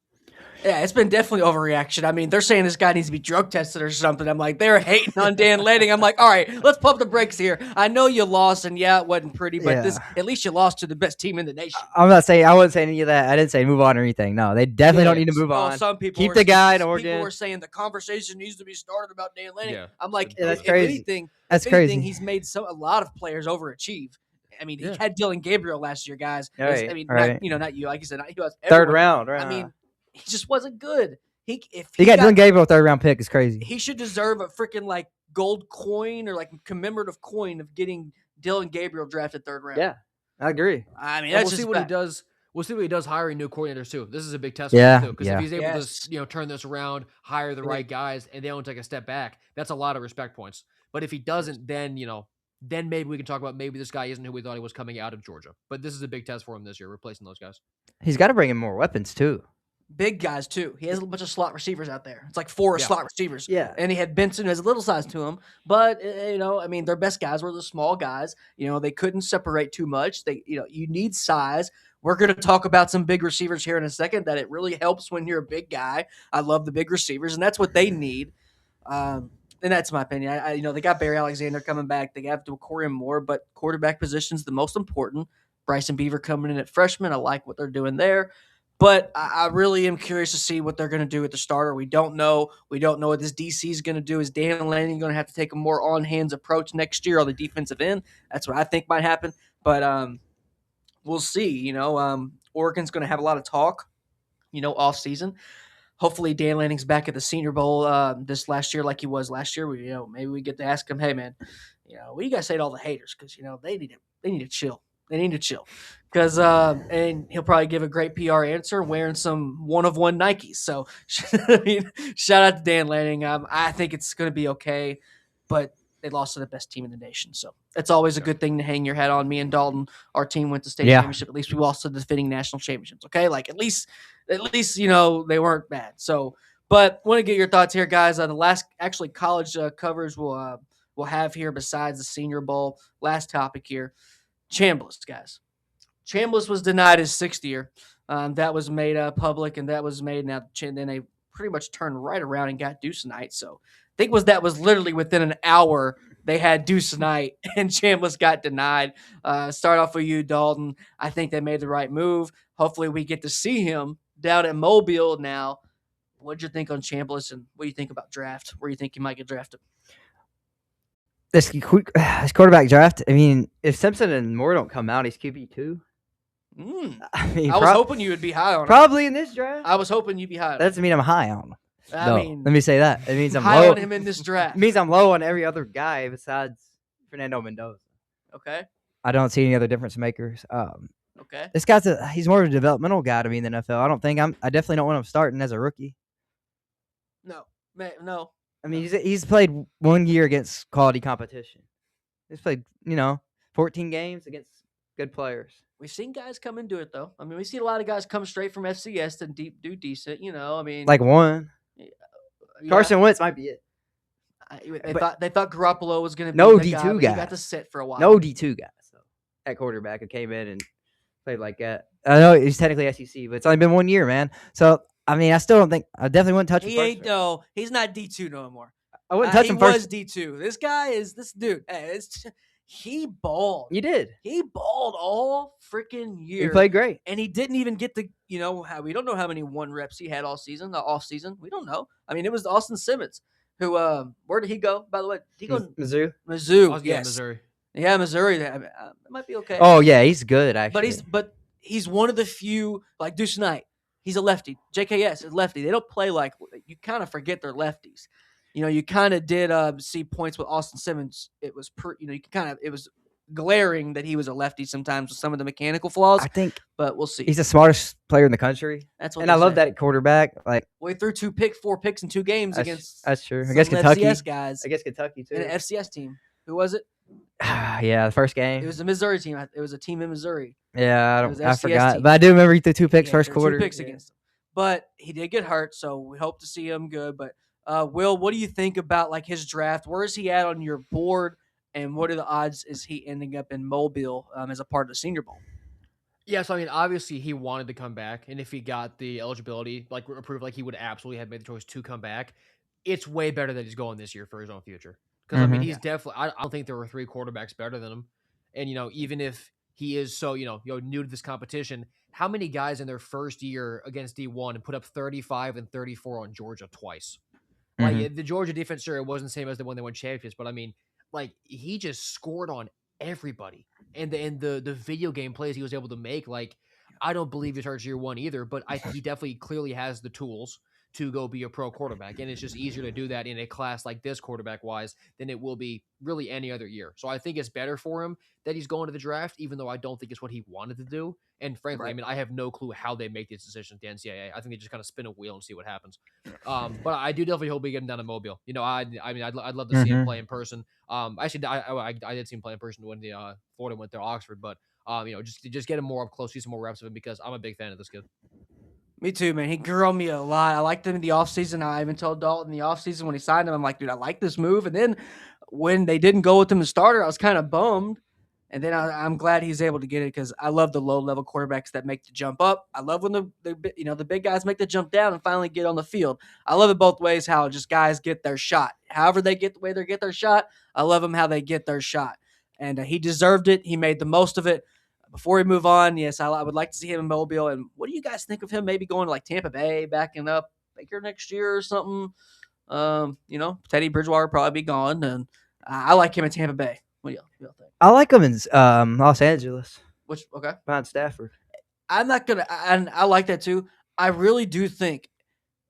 Yeah, it's been definitely overreaction. I mean, they're saying this guy needs to be drug tested or something. I'm like, they're hating on Dan Lanning. I'm like, all right, let's pump the brakes here. I know you lost, and it wasn't pretty, but at least you lost to the best team in the nation. I'm not saying I wasn't saying any of that. I didn't say move on or anything. No, they definitely don't need to move on. Some people keep the guy in Oregon. People were saying the conversation needs to be started about Dan Lanning. Yeah. I'm like, that's crazy. If anything, he's made a lot of players overachieve. I mean, he had Dylan Gabriel last year, guys. Right, I mean, not you. Like you said, he was third round. Right? I mean, he just wasn't good. He got Dylan Gabriel 3rd round pick is crazy. He should deserve a freaking like gold coin or like commemorative coin of getting Dylan Gabriel drafted 3rd round. Yeah, I agree. I mean, we'll see what he does. We'll see what he does hiring new coordinators too. This is a big test for him too, because if he's able to turn this around, hire the right guys, and they don't take a step back, that's a lot of respect points. But if he doesn't, then then maybe we can talk about maybe this guy isn't who we thought he was coming out of Georgia. But this is a big test for him this year, replacing those guys. He's got to bring in more weapons too. Big guys too. He has a bunch of slot receivers out there. It's like 4 slot receivers. Yeah, and he had Benson, who has a little size to him, but I mean, their best guys were the small guys. They couldn't separate too much. You need size. We're going to talk about some big receivers here in a second. That it really helps when you're a big guy. I love the big receivers, and that's what they need. And that's my opinion. They got Barry Alexander coming back. They have to acquire him more, but quarterback position's the most important. Bryson Beaver coming in at freshman. I like what they're doing there. But I really am curious to see what they're going to do with the starter. We don't know. We don't know what this DC is going to do. Is Dan Lanning going to have to take a more on-hands approach next year on the defensive end? That's what I think might happen. But we'll see. Oregon's going to have a lot of talk, off season. Hopefully Dan Lanning's back at the Senior Bowl this last year like he was last year. Maybe we get to ask him, hey, man, what do you guys say to all the haters? Because, they need to chill. They need to chill because, and he'll probably give a great PR answer wearing some 1-of-1 Nikes. So, shout out to Dan Lanning. I think it's going to be okay, but they lost to the best team in the nation. So, it's always a good thing to hang your hat on. Me and Dalton, our team went to state championship. At least we lost to the defending national championships. Okay. Like at least, they weren't bad. So, but want to get your thoughts here, guys. The last college covers we'll have here besides the Senior Bowl. Last topic here. Chambliss, guys. Chambliss was denied his 6th year. That was made public, and that was made now. Then they pretty much turned right around and got Deuce Knight. So I think that was literally within an hour they had Deuce Knight, and Chambliss got denied. Start off with you, Dalton. I think they made the right move. Hopefully we get to see him down at Mobile now. What'd you think on Chambliss, and what do you think about draft? Where do you think he might get drafted? This quarterback draft, I mean, if Simpson and Moore don't come out, he's QB2. I was hoping you would be high on him. Probably in this draft. I was hoping you'd be high on him. That doesn't mean I'm high on him. Let me say that. It means I'm high low on him in this draft. It means I'm low on every other guy besides Fernando Mendoza. Okay. I don't see any other difference makers. Okay. This he's more of a developmental guy to me in the NFL. I definitely don't want him starting as a rookie. No. No. I mean, he's played 1 year against quality competition. He's played 14 games against good players. We've seen guys come and do it though. I mean, we see a lot of guys come straight from FCS and do decent. I mean, Like one. yeah. Carson Wentz might be it. They thought Garoppolo was going to be No the D2 guy. guy. He got to sit for a while. No D2 guys at quarterback who came in and played like that. I know he's technically SEC, but it's only been 1 year, man. So I mean, I still don't think I definitely wouldn't touch him. He ain't no. He's not D2 no more. I wouldn't touch him first. He was D2. This dude. He balled. You did. He balled all freaking year. He played great, and he didn't even get to. We don't know how many 1 reps he had all season. The off season, we don't know. I mean, it was Austin Simmons who. Where did he go? By the way, did he go Mizzou. Mizzou. Yes, Missouri. Yeah, Missouri. That might be okay. Oh yeah, he's good actually. But he's one of the few like Deuce Knight. He's a lefty. JKS is lefty. They don't play like you. Kind of forget they're lefties. You kind of did see points with Austin Simmons. It was it was glaring that he was a lefty sometimes with some of the mechanical flaws. I think, but we'll see. He's the smartest player in the country. That's what. And I love that at quarterback. Like we threw 4 picks in 2 games against. That's true. I guess Kentucky FCS guys. I guess Kentucky too. And an FCS team. Who was it? Yeah, the first game. It was a Missouri team. It was a team in Missouri. Yeah, I forgot. Team. But I do remember he threw 2 picks first quarter. 2 picks against him. But he did get hurt, so we hope to see him good. But Will, what do you think about like his draft? Where is he at on your board? And what are the odds is he ending up in Mobile as a part of the Senior Bowl? Yeah, so I mean, obviously he wanted to come back, and if he got the eligibility like approved, like he would absolutely have made the choice to come back. It's way better that he's going this year for his own future. Because I mean, he's definitely. I don't think there were 3 quarterbacks better than him, and even if he is so new to this competition, how many guys in their first year against D1 and put up 35 and 34 on Georgia twice? Like the Georgia defense, sure, it wasn't the same as the one they won championships, but I mean, like he just scored on everybody, and the video game plays he was able to make. Like I don't believe he starts year 1 either, but he definitely clearly has the tools to go be a pro quarterback. And it's just easier to do that in a class like this quarterback wise than it will be really any other year. So I think it's better for him that he's going to the draft, even though I don't think it's what he wanted to do. And frankly, I mean, I have no clue how they make these decisions, the NCAA. I think they just kind of spin a wheel and see what happens. But I do definitely hope we get him down to Mobile. I'd love to see him play in person. Actually, I did see him play in person when the Florida went to Oxford, but just get him more up close, see some more reps of him because I'm a big fan of this kid. Me too, man. He grew on me a lot. I liked him in the offseason. I even told Dalton in the offseason when he signed him, I'm like, dude, I like this move. And then when they didn't go with him as starter, I was kind of bummed. And then I'm glad he's able to get it because I love the low-level quarterbacks that make the jump up. I love when the big guys make the jump down and finally get on the field. I love it both ways, how just guys get their shot. However they get their shot, I love them how they get their shot. And he deserved it. He made the most of it. Before we move on, yes, I would like to see him in Mobile. And what do you guys think of him maybe going to like Tampa Bay, backing up Baker next year or something? Teddy Bridgewater will probably be gone. And I like him in Tampa Bay. What do y'all think? I like him in Los Angeles. Okay. Behind Stafford. I'm not going to – and I like that too. I really do think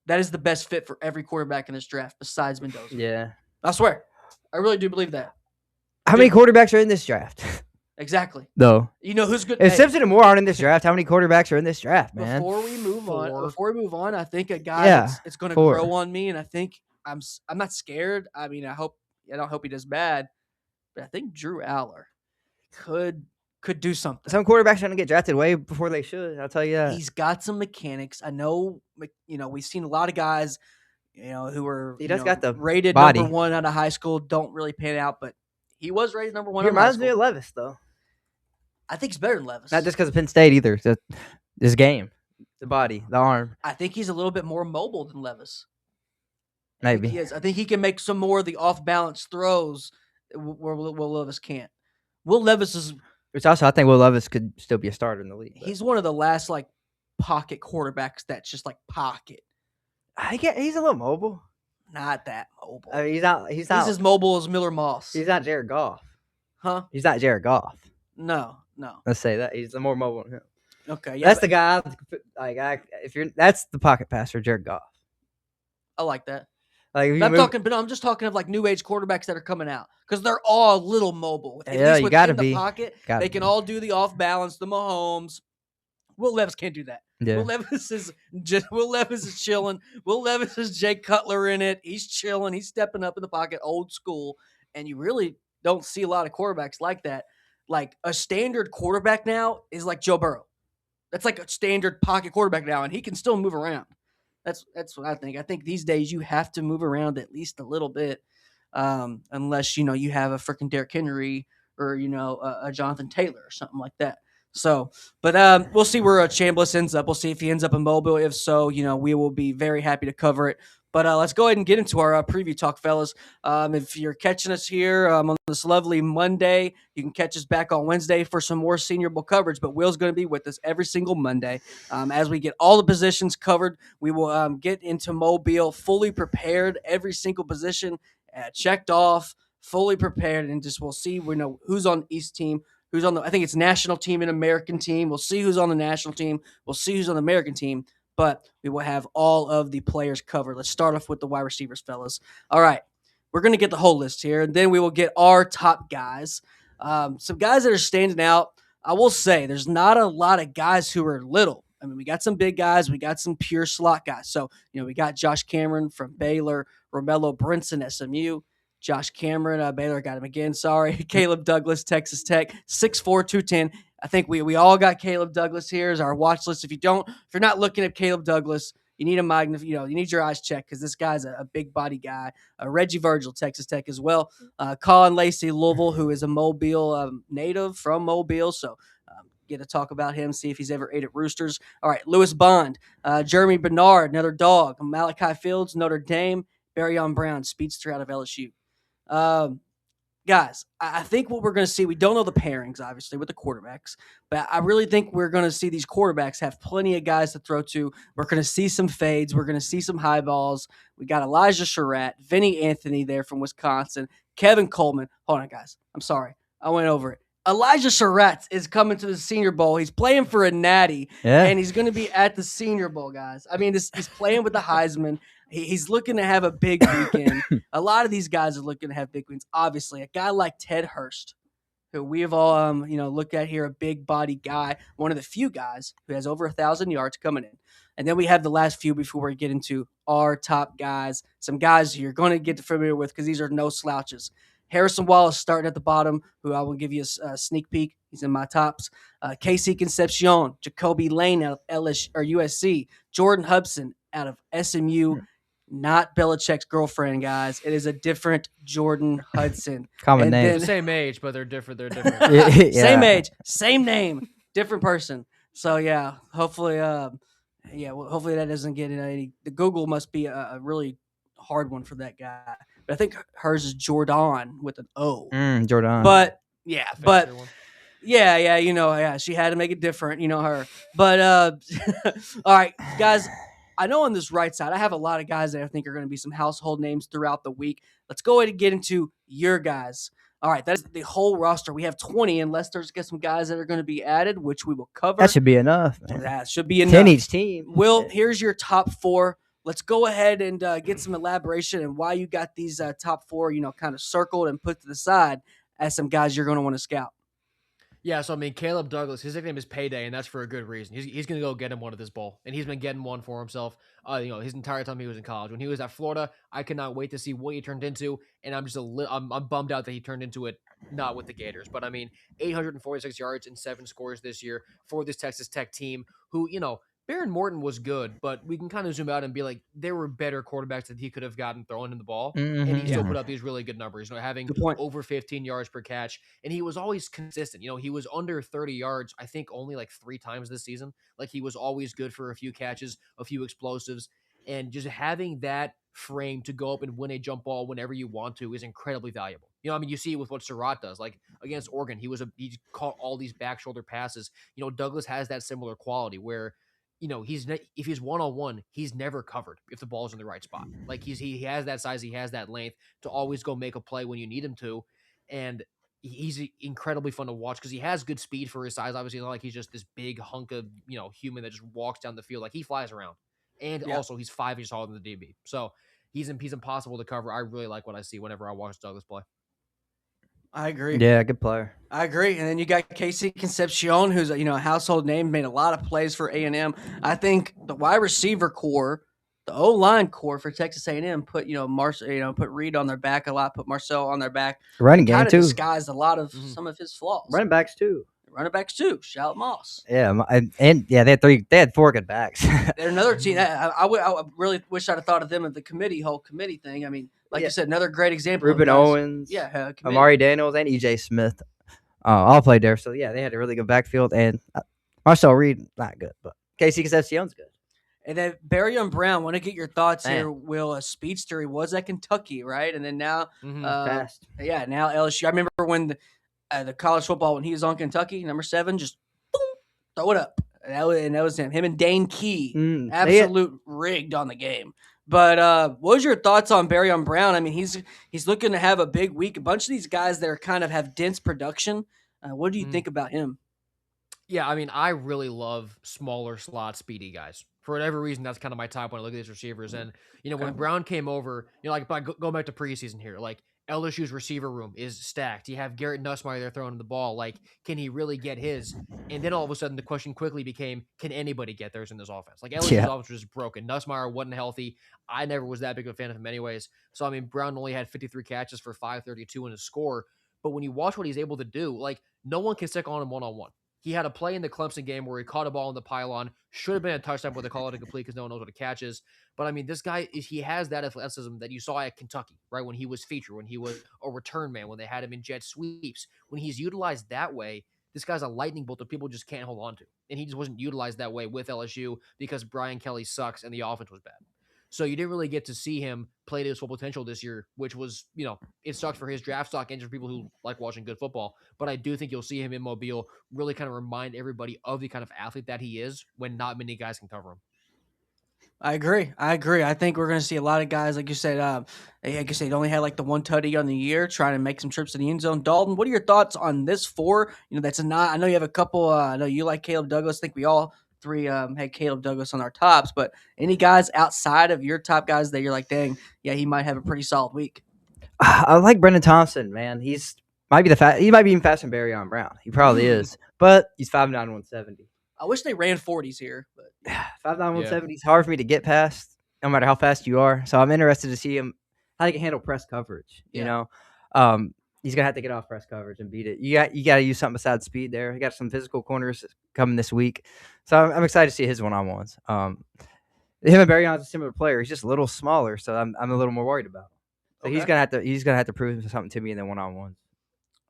that is the best fit for every quarterback in this draft besides Mendoza. Yeah. I swear. I really do believe that. How many quarterbacks are in this draft? Exactly. No. You know who's good? If Simpson and Moore aren't in this draft, how many quarterbacks are in this draft, man? Before we move on, I think a guy it's going to grow on me, and I think I'm not scared. I mean, I don't hope he does bad, but I think Drew Aller could do something. Some quarterbacks are going to get drafted way before they should. I'll tell you that. He's got some mechanics. I know. We've seen a lot of guys, who were rated body. number 1 out of high school don't really pan out, but he was rated number 1. He reminds me of Levis, though. I think he's better than Levis. Not just because of Penn State either. This game, the body, the arm. I think he's a little bit more mobile than Levis. Maybe. He is. I think he can make some more of the off-balance throws where Will Levis can't. Will Levis is... Which also, I think Will Levis could still be a starter in the league. But. He's one of the last, pocket quarterbacks that's just, pocket. He's a little mobile. Not that mobile. I mean, he's not. He's as mobile as Miller Moss. He's not Jared Goff. Huh? He's not Jared Goff. No. Let's say that he's more mobile than him. Okay, yeah. That's the guy. That's the pocket passer, Jared Goff. I like that. I'm just talking of new age quarterbacks that are coming out because they're all a little mobile. At least you got to be the pocket. They can all do the off balance, the Mahomes. Will Levis can't do that. Yeah. Will Levis is chilling. Will Levis is Jay Cutler in it. He's chilling. He's stepping up in the pocket, old school. And you really, don't see a lot of quarterbacks like that. Like a standard quarterback now is like Joe Burrow. That's like a standard pocket quarterback now, and he can still move around. That's what I think. I think these days you have to move around at least a little bit, unless you have a freaking Derrick Henry or a Jonathan Taylor or something like that. So, but we'll see where Chambliss ends up. We'll see if he ends up in Mobile. If so, we will be very happy to cover it. But let's go ahead and get into our preview talk, fellas. If you're catching us here on this lovely Monday, you can catch us back on Wednesday for some more Senior Bowl coverage. But Will's going to be with us every single Monday as we get all the positions covered. We will get into Mobile fully prepared, every single position checked off, fully prepared, and just we'll see. We know who's on East team, who's on I think it's national team and American team. We'll see who's on the national team. We'll see who's on the American team. But we will have all of the players covered. Let's start off with the wide receivers, fellas. All right. We're going to get the whole list here, and then we will get our top guys. Some guys that are standing out. I will say there's not a lot of guys who are little. I mean, we got some big guys. We got some pure slot guys. So, we got Josh Cameron from Baylor, Romello Brinson, SMU. Josh Cameron, Baylor got him again. Sorry. Caleb Douglas, Texas Tech, 6'4", 210. I think we all got Caleb Douglas here as our watch list. If you're not looking at Caleb Douglas, you need you need your eyes checked because this guy's a big body guy. Reggie Virgil, Texas Tech as well. Colin Lacey, Louisville, who is a Mobile native from Mobile. So get to talk about him, see if he's ever ate at Roosters. All right, Lewis Bond, Jeremy Bernard, another dog. Malachi Fields, Notre Dame. Barron Brown, speedster out of LSU. Guys, I think what we're going to see, we don't know the pairings, obviously, with the quarterbacks, but I really think we're going to see these quarterbacks have plenty of guys to throw to. We're going to see some fades. We're going to see some high balls. We got Elijah Sarrat, Vinny Anthony there from Wisconsin, Kevin Coleman. Hold on, guys. I'm sorry. I went over it. Elijah Sarrat is coming to the Senior Bowl. He's playing for a natty, and he's going to be at the Senior Bowl, guys. I mean, he's playing with the Heisman. He's looking to have a big weekend. A lot of these guys are looking to have big wins. Obviously, a guy like Ted Hurst, who we have all looked at here, a big body guy, one of the few guys who has over 1,000 yards coming in. And then we have the last few before we get into our top guys, some guys you're going to get familiar with because these are no slouches. Harrison Wallace starting at the bottom, who I will give you a sneak peek. He's in my tops. Casey Concepcion, Jacoby Lane out of USC, Jordan Hudson out of SMU. Not Belichick's girlfriend, guys. It is a different Jordan Hudson. Common name. Same age, but they're different. Yeah. Same age, same name, different person. So yeah, hopefully that doesn't get any. The Google must be a really hard one for that guy. But I think hers is Jordan with an O. Jordan. But yeah, she had to make it different, her. But all right, guys. I know on this right side, I have a lot of guys that I think are going to be some household names throughout the week. Let's go ahead and get into your guys. All right, that's the whole roster. We have 20, unless there's some guys that are going to be added, which we will cover. That should be enough. Man. That should be enough. 10 each team. Will, here's your top four. Let's go ahead and get some elaboration and why you got these top four, kind of circled and put to the side as some guys you're going to want to scout. Yeah, so I mean, Caleb Douglas, his nickname is Payday, and that's for a good reason. He's going to go get him one at this bowl, and he's been getting one for himself. His entire time he was in college. When he was at Florida, I could not wait to see what he turned into, and I'm just I'm bummed out that he turned into it not with the Gators. But I mean, 846 yards and 7 scores this year for this Texas Tech team, who Barron Morton was good, but we can kind of zoom out and be like, there were better quarterbacks that he could have gotten throwing in the ball, and he still put up these really good numbers, having over 15 yards per catch, and he was always consistent. He was under 30 yards, I think only like 3 times this season. Like he was always good for a few catches, a few explosives, and just having that frame to go up and win a jump ball whenever you want to is incredibly valuable. You see it with what Sarrat does. Like against Oregon, he caught all these back shoulder passes. Douglas has that similar quality where if he's one-on-one, he's never covered if the ball's in the right spot. Like he has that size, he has that length to always go make a play when you need him to. And he's incredibly fun to watch because he has good speed for his size. Obviously, it's not like he's just this big hunk of, human that just walks down the field. Like he flies around. And also he's 5 inches taller than the DB. So he's impossible to cover. I really like what I see whenever I watch Douglas play. I agree. Yeah, good player. I agree. And then you got Casey Concepcion, who's a household name, made a lot of plays for A&M. I think the wide receiver core The O-line core for Texas A&M put put Reed on their back a lot, put Marcel on their back, Running game kind of too. disguised a lot of some of his flaws. Running backs too. Running backs too. Shout Moss. Yeah, they had 4 good backs. They're another team. I really wish I'd have thought of them at the whole committee thing. I mean, like you said, another great example. Ruben of guys, Owens, Amari Daniels, and EJ Smith all played there. So yeah, they had a really good backfield. And Marcel Reed not good, but Casey Concepcion's good. And then Barron Brown, want to get your thoughts here, Will. A speedster, he was at Kentucky, right? And then now, fast. Yeah, now LSU. I remember when the college football, when he was on Kentucky, number 7, just boom, throw it up. And that was him. Him and Dane Key, absolute rigged on the game. But what was your thoughts on Barron Brown? I mean, he's looking to have a big week. A bunch of these guys that are kind of have dense production. What do you think about him? Yeah, I mean, I really love smaller slot speedy guys. For whatever reason, that's kind of my type when I look at these receivers. And, when Brown came over, like, go back to preseason here, like, LSU's receiver room is stacked. You have Garrett Nussmeier there throwing the ball. Like, can he really get his? And then all of a sudden, the question quickly became, can anybody get theirs in this offense? Like, LSU's offense was broken. Nussmeier wasn't healthy. I never was that big of a fan of him anyways. So, I mean, Brown only had 53 catches for 532 in his score. But when you watch what he's able to do, like, no one can stick on him one-on-one. He had a play in the Clemson game where he caught a ball in the pylon. Should have been a touchdown, but they call it incomplete because no one knows what a catch is. But, I mean, this guy, he has that athleticism that you saw at Kentucky, right, when he was featured, when he was a return man, when they had him in jet sweeps. When he's utilized that way, this guy's a lightning bolt that people just can't hold on to. And he just wasn't utilized that way with LSU because Brian Kelly sucks and the offense was bad. So you didn't really get to see him play to his full potential this year, which was, it sucks for his draft stock and for people who like watching good football. But I do think you'll see him in Mobile really kind of remind everybody of the kind of athlete that he is when not many guys can cover him. I agree. I think we're going to see a lot of guys, like you said, they only had like the one tutty on the year, trying to make some trips to the end zone. Dalton, what are your thoughts on this 4? I know you have a couple. I know you like Caleb Douglas. I think we all 3 had Caleb Douglas on our tops, but any guys outside of your top guys that you're like, dang, yeah, he might have a pretty solid week. I like Brendan Thompson, man. He might be even faster than Barron Brown. He probably is, but he's 5'9", 170. I wish they ran 40s here, but 5'9", 170 is hard for me to get past, no matter how fast you are. So I'm interested to see him how he can handle press coverage. He's gonna have to get off press coverage and beat it. You got to use something besides speed there. He got some physical corners coming this week, so I'm excited to see his one-on-ones. Him and Barryon's a similar player. He's just a little smaller, so I'm a little more worried about him. So he's gonna have to prove something to me in the one-on-ones.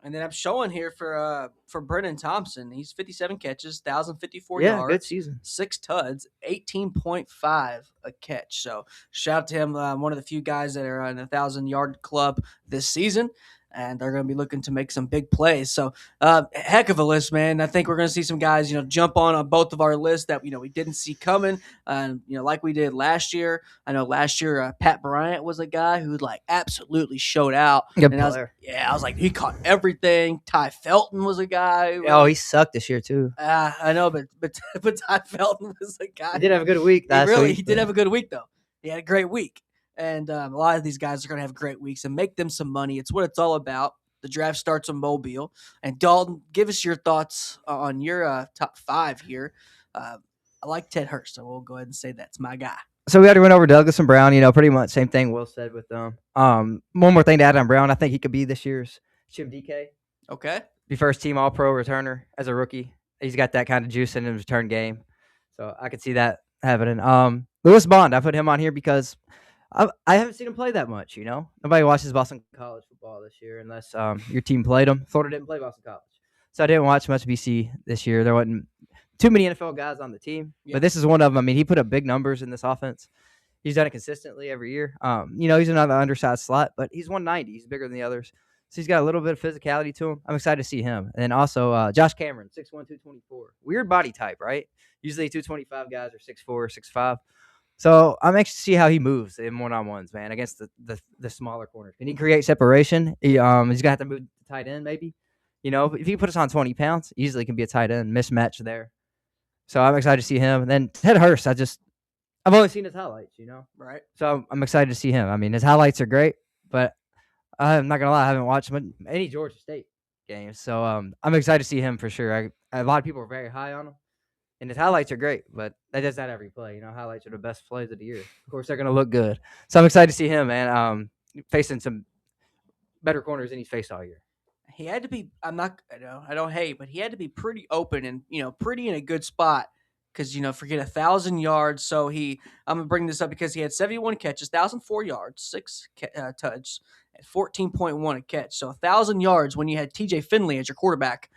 And then I'm showing here for Brendan Thompson. He's 57 catches, 1,054 yards. Yeah, good season. 6 tuds, 18.5 a catch. So shout out to him, one of the few guys that are in the 1,000-yard club this season. And they're going to be looking to make some big plays. So, heck of a list, man. I think we're going to see some guys, jump on both of our lists that, we didn't see coming. Like we did last year. I know last year, Pat Bryant was a guy who, absolutely showed out. Good and player. I was like, he caught everything. Ty Felton was a guy. He sucked this year, too. I know, but Ty Felton was a guy. He did have a good week. He did have a good week, though. He had a great week. And a lot of these guys are going to have great weeks and make them some money. It's what it's all about. The draft starts in Mobile. And Dalton, give us your thoughts on your top 5 here. I like Ted Hurst, so we'll go ahead and say that's my guy. So we had to run over Douglas and Brown. Pretty much same thing Will said with them. One more thing to add on Brown. I think he could be this year's Chim DK. Okay. Be first team All-Pro returner as a rookie. He's got that kind of juice in his return game. So I could see that happening. Lewis Bond, I put him on here because I haven't seen him play that much, Nobody watches Boston College football this year unless your team played them. Florida didn't play Boston College. So I didn't watch much BC this year. There wasn't too many NFL guys on the team. Yeah. But this is one of them. I mean, he put up big numbers in this offense. He's done it consistently every year. He's another undersized slot, but he's 190. He's bigger than the others. So he's got a little bit of physicality to him. I'm excited to see him. And then also Josh Cameron, 6'1", 224. Weird body type, right? Usually 225 guys are 6'4", 6'5". So I'm anxious to see how he moves in one-on-ones, man, against the smaller corners. Can he create separation? He's going to have to move to tight end maybe. If he put us on 20 pounds, easily can be a tight end mismatch there. So I'm excited to see him. And then Ted Hurst, I've only seen his highlights, Right. So I'm excited to see him. I mean, his highlights are great, but I'm not going to lie, I haven't watched any Georgia State games. So I'm excited to see him for sure. A lot of people are very high on him. And his highlights are great, but that does not every play. Highlights are the best plays of the year. Of course, they're going to look good. So I'm excited to see him, man, facing some better corners than he's faced all year. He had to be. I don't hate, but he had to be pretty open and pretty in a good spot because forget 1,000 yards. So I'm gonna bring this up because he had 71 catches, 1,004 yards, 6 touches, at 14.1 a catch. So 1,000 yards when you had TJ Finley as your quarterback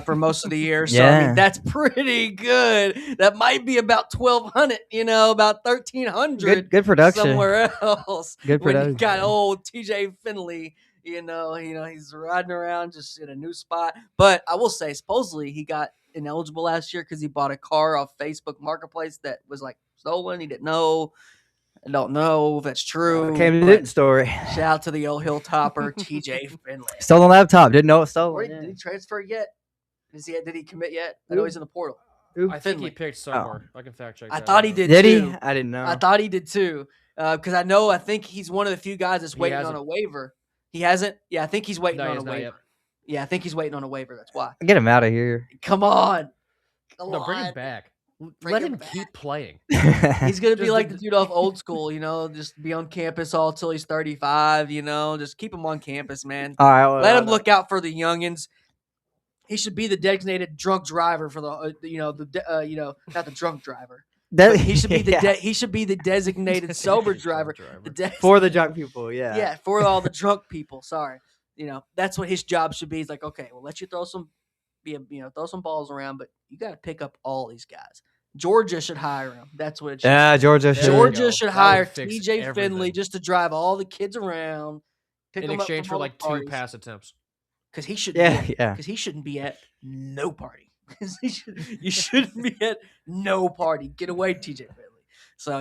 for most of the year. So I mean that's pretty good. That might be about 1,200. About 1,300. Good production somewhere else. Good production. When you got old TJ Finley. He's riding around just in a new spot. But I will say, supposedly he got ineligible last year because he bought a car off Facebook Marketplace that was like stolen. He didn't know. I don't know if that's true. Came to Newton story. Shout out to the old Hilltopper, TJ Finley. Stolen laptop. Didn't know it was stolen. Did he transfer yet? Did he commit yet? I know he's in the portal. I think he picked somewhere. I can fact check. I thought he did. Did too. he? I didn't know. I thought he did too. Because I think he's one of the few guys that's waiting on a waiver. He hasn't? Yeah, I think he's waiting on a waiver. Yet. Yeah, I think he's waiting on a waiver. That's why. Get him out of here. Come on. Bring him back. Let him keep playing. He's going to be like the dude off Old School, just be on campus all till he's 35, Just keep him on campus, man. All right. Let him look out for the youngins. He should be the designated drunk driver for the, not the drunk driver. He should be he should be the designated sober driver. For the drunk people, yeah. Yeah, for all the drunk people. Sorry, that's what his job should be. He's like, okay, we'll let you throw some balls around, but you got to pick up all these guys. Georgia should hire him. That's what it should. Yeah, Georgia should hire TJ Finley just to drive all the kids around. In exchange for like 2 pass attempts. Because he shouldn't. Because he shouldn't be at no party. You shouldn't be at no party. Get away, TJ Finley. So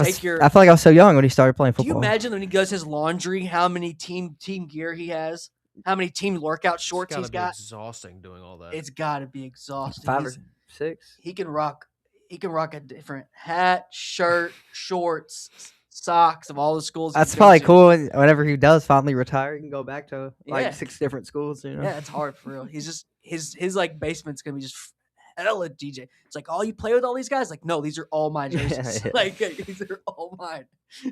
take your. I feel like I was so young when he started playing football. Do you imagine when he does his laundry, how many team gear he has, how many team workout shorts he's got? It's exhausting doing all that. It's got to be exhausting. 5 or 6. He can rock a different hat, shirt, shorts, socks of all the schools. That's probably cool. Whenever he does finally retire, he can go back to 6 different schools. Yeah, it's hard for real. He's just his like basement's gonna be just hella DJ. It's like, oh, you play with all these guys? Like, no, these are all my jerseys. Yeah. Like, these are all mine.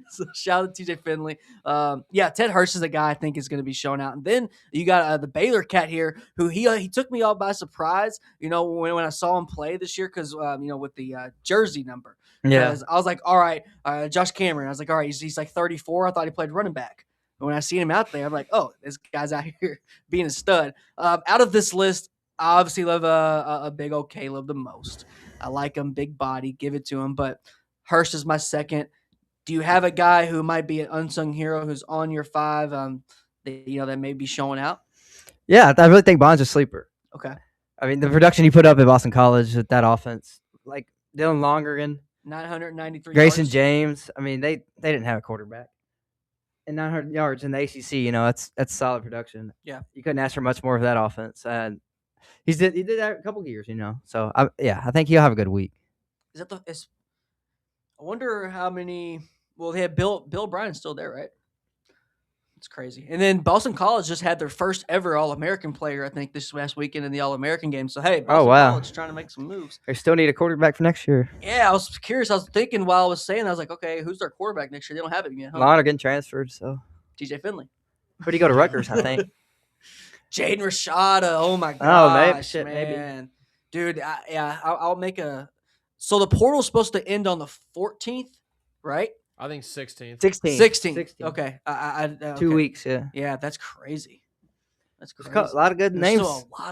So shout out to TJ Finley. Ted Hurst is a guy I think is going to be showing out. And then you got the Baylor cat here, who he took me all by surprise. When I saw him play this year, because with the jersey number. Yeah, I was like, all right, Josh Cameron. I was like, all right, he's like 34. I thought he played running back. But when I seen him out there, I'm like, oh, this guy's out here being a stud. Out of this list, I obviously love a big old Caleb the most. I like him, big body, give it to him. But Hurst is my second. Do you have a guy who might be an unsung hero who's on your 5 that may be showing out? Yeah, I really think Bond's a sleeper. Okay. I mean, the production he put up at Boston College with that offense, like Dylan Longergan, 993 Grayson yards. James. I mean, they didn't have a quarterback. And 900 yards in the ACC, that's solid production. Yeah. You couldn't ask for much more of that offense. And he did that a couple of years, So, I think he'll have a good week. I wonder how many – well, they have Bill Bryan's still there, right? It's crazy. And then Boston College just had their first ever All-American player, I think, this last weekend in the All-American game. So, hey, Boston College is trying to make some moves. They still need a quarterback for next year. Yeah, I was curious. I was thinking while I was saying, I was like, okay, who's their quarterback next year? They don't have it yet. Huh? A lot are getting transferred, so. TJ Finley. Where'd he go to Rutgers, I think? Jaden Rashada. Oh, my gosh, man. Maybe. Dude, I'll make a – so the portal's supposed to end on the 14th, right? I think 16th. 16th. Okay. Okay. 2 weeks, yeah. Yeah, that's crazy. That's crazy. A lot of good names.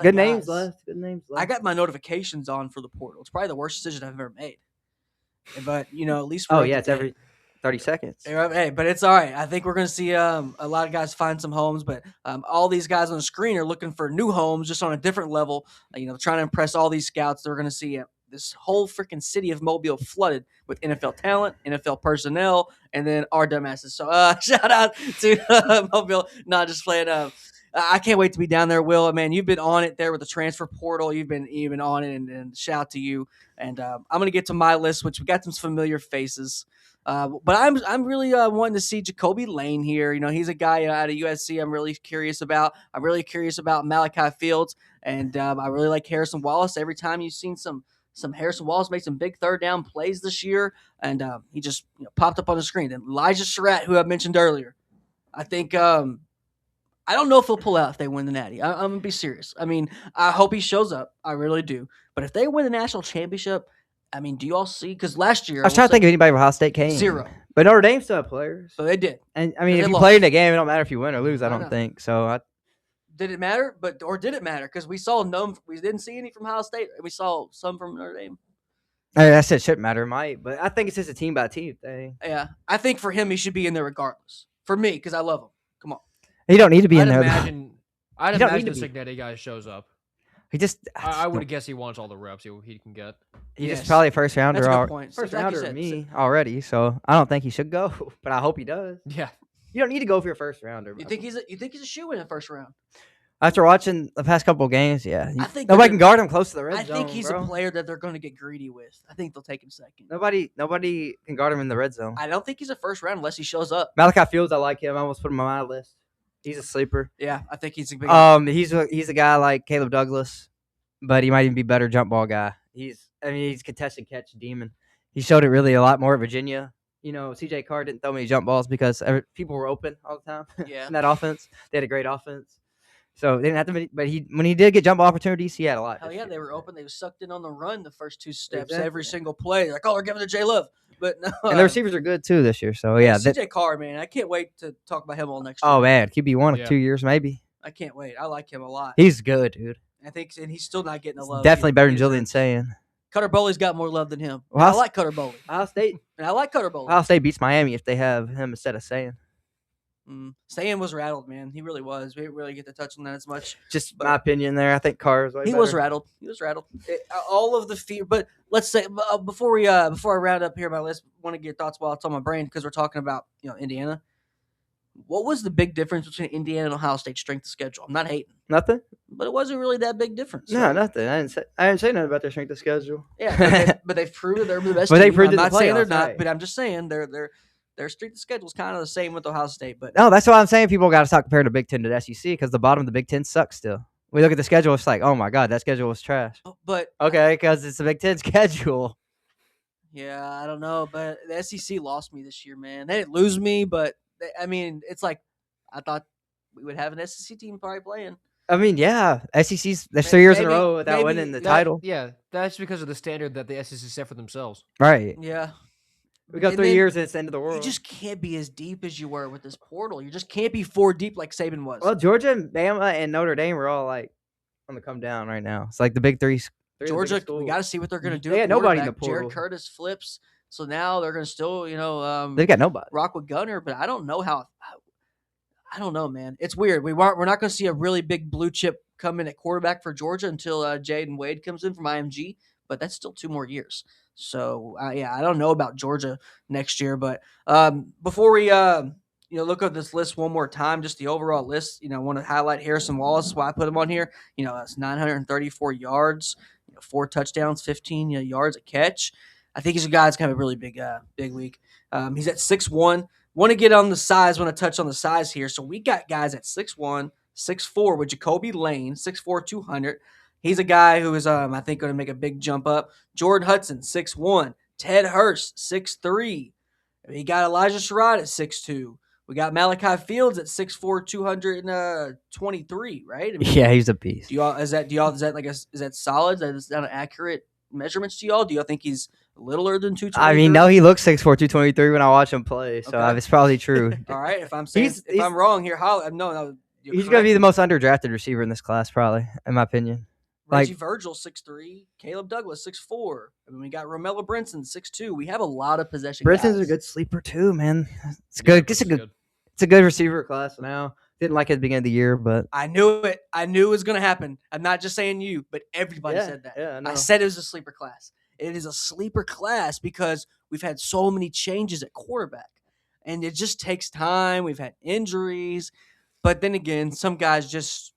Good names left. I got my notifications on for the portal. It's probably the worst decision I've ever made. But, at least we're it's every 30 seconds. Hey, but it's all right. I think we're going to see a lot of guys find some homes, but all these guys on the screen are looking for new homes just on a different level, trying to impress all these scouts. They're going to see this whole freaking city of Mobile flooded with NFL talent, NFL personnel, and then our dumbasses. So shout out to Mobile, not just playing. I can't wait to be down there, Will. Man, you've been on it there with the transfer portal. You've been on it, and shout out to you. And I'm going to get to my list, which we got some familiar faces. But I'm really wanting to see Jacoby Lane here. He's a guy out of USC I'm really curious about. I'm really curious about Malachi Fields, and I really like Harrison Wallace. Every time you've seen some Some Harrison Wallace made some big third down plays this year, and he just popped up on the screen. And Elijah Sarrat, who I mentioned earlier, I think I don't know if he'll pull out if they win the Natty. I'm gonna be serious. I mean, I hope he shows up. I really do. But if they win the national championship, I mean, do you all see? Because last year I was trying to think of anybody from Ohio State came. 0. But Notre Dame still have players. So they did. And I mean, if you lost. play in a game, it don't matter if you win or lose. I don't think so. Did it matter? Or did it matter? Because we saw none. We didn't see any from Ohio State. We saw some from Notre Dame. I said it shouldn't matter, might, but I think it's just a team by team thing. Yeah, I think for him, he should be in there regardless. For me, because I love him. Come on. He don't need to be in there. I'd imagine the Signetti guy shows up. He just. I would guess he wants all the reps he can get. He's just probably a first rounder. That's a good point. First rounder to me already, so I don't think he should go, but I hope he does. Yeah. You don't need to go for your first rounder. You think he's a shoe in the first round? After watching the past couple of games, yeah. I think nobody can guard him close to the red zone. I think he's a player that they're going to get greedy with. I think they'll take him second. Nobody can guard him in the red zone. I don't think he's a first round unless he shows up. Malachi Fields, I like him. I almost put him on my list. He's a sleeper. Yeah, I think he's a big. He's a guy like Caleb Douglas, but he might even be a better jump ball guy. He's contested catch demon. He showed it really a lot more at Virginia. CJ Carr didn't throw many jump balls because people were open all the time. Yeah. In that offense, they had a great offense. So they didn't have to, but when he did get jump ball opportunities, he had a lot. Hell yeah, they were open. They were sucked in on the run the first 2 steps every single play. They're like, they're giving it to Jay Love, but no. And the receivers are good too this year. So yeah, CJ Carr, man, I can't wait to talk about him all next year. Oh man, QB1 of 2 years maybe. I can't wait. I like him a lot. He's good, dude. I think, and he's still not getting the love. Definitely better than Julian saying. Cutter Bowley's got more love than him. Well, I like Cutter Bowley. Ohio State. And I like Cutter Bowley. Ohio State beats Miami if they have him instead of Saying. Saying was rattled, man. He really was. We didn't really get to touch on that as much. Just my opinion there. I think Carr is way better. Was rattled. He was rattled. All of the fear. But let's say before I round up here my list, I want to get your thoughts while it's on my brain because we're talking about Indiana. What was the big difference between Indiana and Ohio State's strength of schedule? I'm not hating. Nothing. But it wasn't really that big difference. No, nothing. I didn't say nothing about their strength of schedule. Yeah, but they've proven they're the best. But team. they proved I'm not saying they're playoffs, not, but I'm just saying their strength of schedule is kind of the same with Ohio State. But no, that's why I'm saying people got to stop comparing the Big Ten to the SEC because the bottom of the Big Ten sucks still. We look at the schedule, it's like, oh my god, that schedule was trash. But okay, because it's the Big Ten schedule. Yeah, I don't know, but the SEC lost me this year, man. They didn't lose me, but it's like I thought we would have an SEC team probably playing. I mean, yeah, SEC's there's 3 years in a row without winning the title. Yeah, that's because of the standard that the SEC set for themselves. Right. Yeah. We got 3 years and it's the end of the world. You just can't be as deep as you were with this portal. You just can't be 4 deep like Saban was. Well, Georgia and Bama and Notre Dame are all like on the come down right now. It's like the big three. Georgia, we got to see what they're going to do. They got nobody in the portal. Jared Curtis flips, so now they're going to still, they've got nobody. Rock with Gunner, but I don't know how. I don't know, man. It's weird. We're not going to see a really big blue chip come in at quarterback for Georgia until Jaden Wade comes in from IMG, but that's still 2 more years. So I don't know about Georgia next year, but before we look at this list one more time, just the overall list, I want to highlight Harrison Wallace. Why I put him on here? That's 934 yards, 4 touchdowns, 15 yards a catch. I think he's a guy that's kind of a really big week. He's at 6'1". Want to get on the size, want to touch on the size here. So we got guys at 6'1", 6'4", with Jacoby Lane, 6'4", 200. He's a guy who is, I think, going to make a big jump up. Jordan Hudson, 6'1". Ted Hurst, 6'3". We got Elijah Sarrat at 6'2". We got Malachi Fields at 6'4", 223, right? Yeah, he's a beast. Is that solid? Is that an accurate measurements to y'all? Do y'all think he's littler than 223? I mean, no, he looks 6'4", 223 when I watch him play, so it's probably true. All right, if I'm wrong here, no. He's going to be the most underdrafted receiver in this class, probably, in my opinion. Reggie Virgil, 6'3". Caleb Douglas, 6'4". We got Romello Brinson, 6'2". We have a lot of possession Brinson's a good sleeper, too, man. It's good. It's a good receiver class now. Didn't like it at the beginning of the year, but I knew it. I knew it was going to happen. I'm not just saying you, but everybody said that. Yeah, I said it was a sleeper class. It is a sleeper class because we've had so many changes at quarterback, and it just takes time. We've had injuries, but then again, some guys just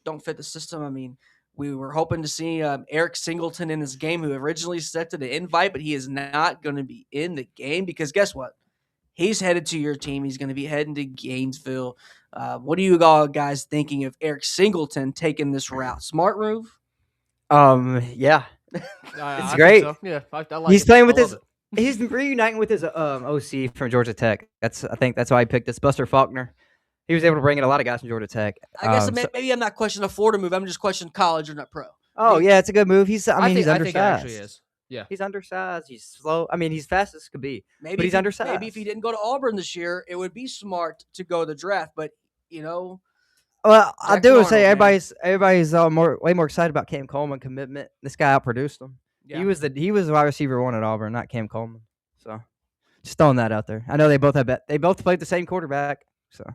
don't fit the system. I mean, we were hoping to see Eric Singleton in this game, who originally accepted an invite, but he is not going to be in the game because guess what? He's headed to your team. He's going to be heading to Gainesville. What are you all guys thinking of Eric Singleton taking this route? Smart move? Yeah. It's great. So. Yeah, I like He's it. playing with I his. love He's reuniting with his OC from Georgia Tech. I think that's why he picked this. Buster Faulkner. He was able to bring in a lot of guys from Georgia Tech. I guess maybe I'm not questioning a Florida move. I'm just questioning college or not pro. Yeah, it's a good move. He's. I mean, he's undersized. I think it actually is. Yeah, he's undersized. He's slow. I mean, he's fast as could be. Maybe but he's undersized. Maybe if he didn't go to Auburn this year, it would be smart to go to the draft. But Well, I do say everybody's way more excited about Cam Coleman commitment. This guy outproduced him. Yeah. He was the wide receiver 1 at Auburn, not Cam Coleman. So just throwing that out there. I know they both played the same quarterback. So.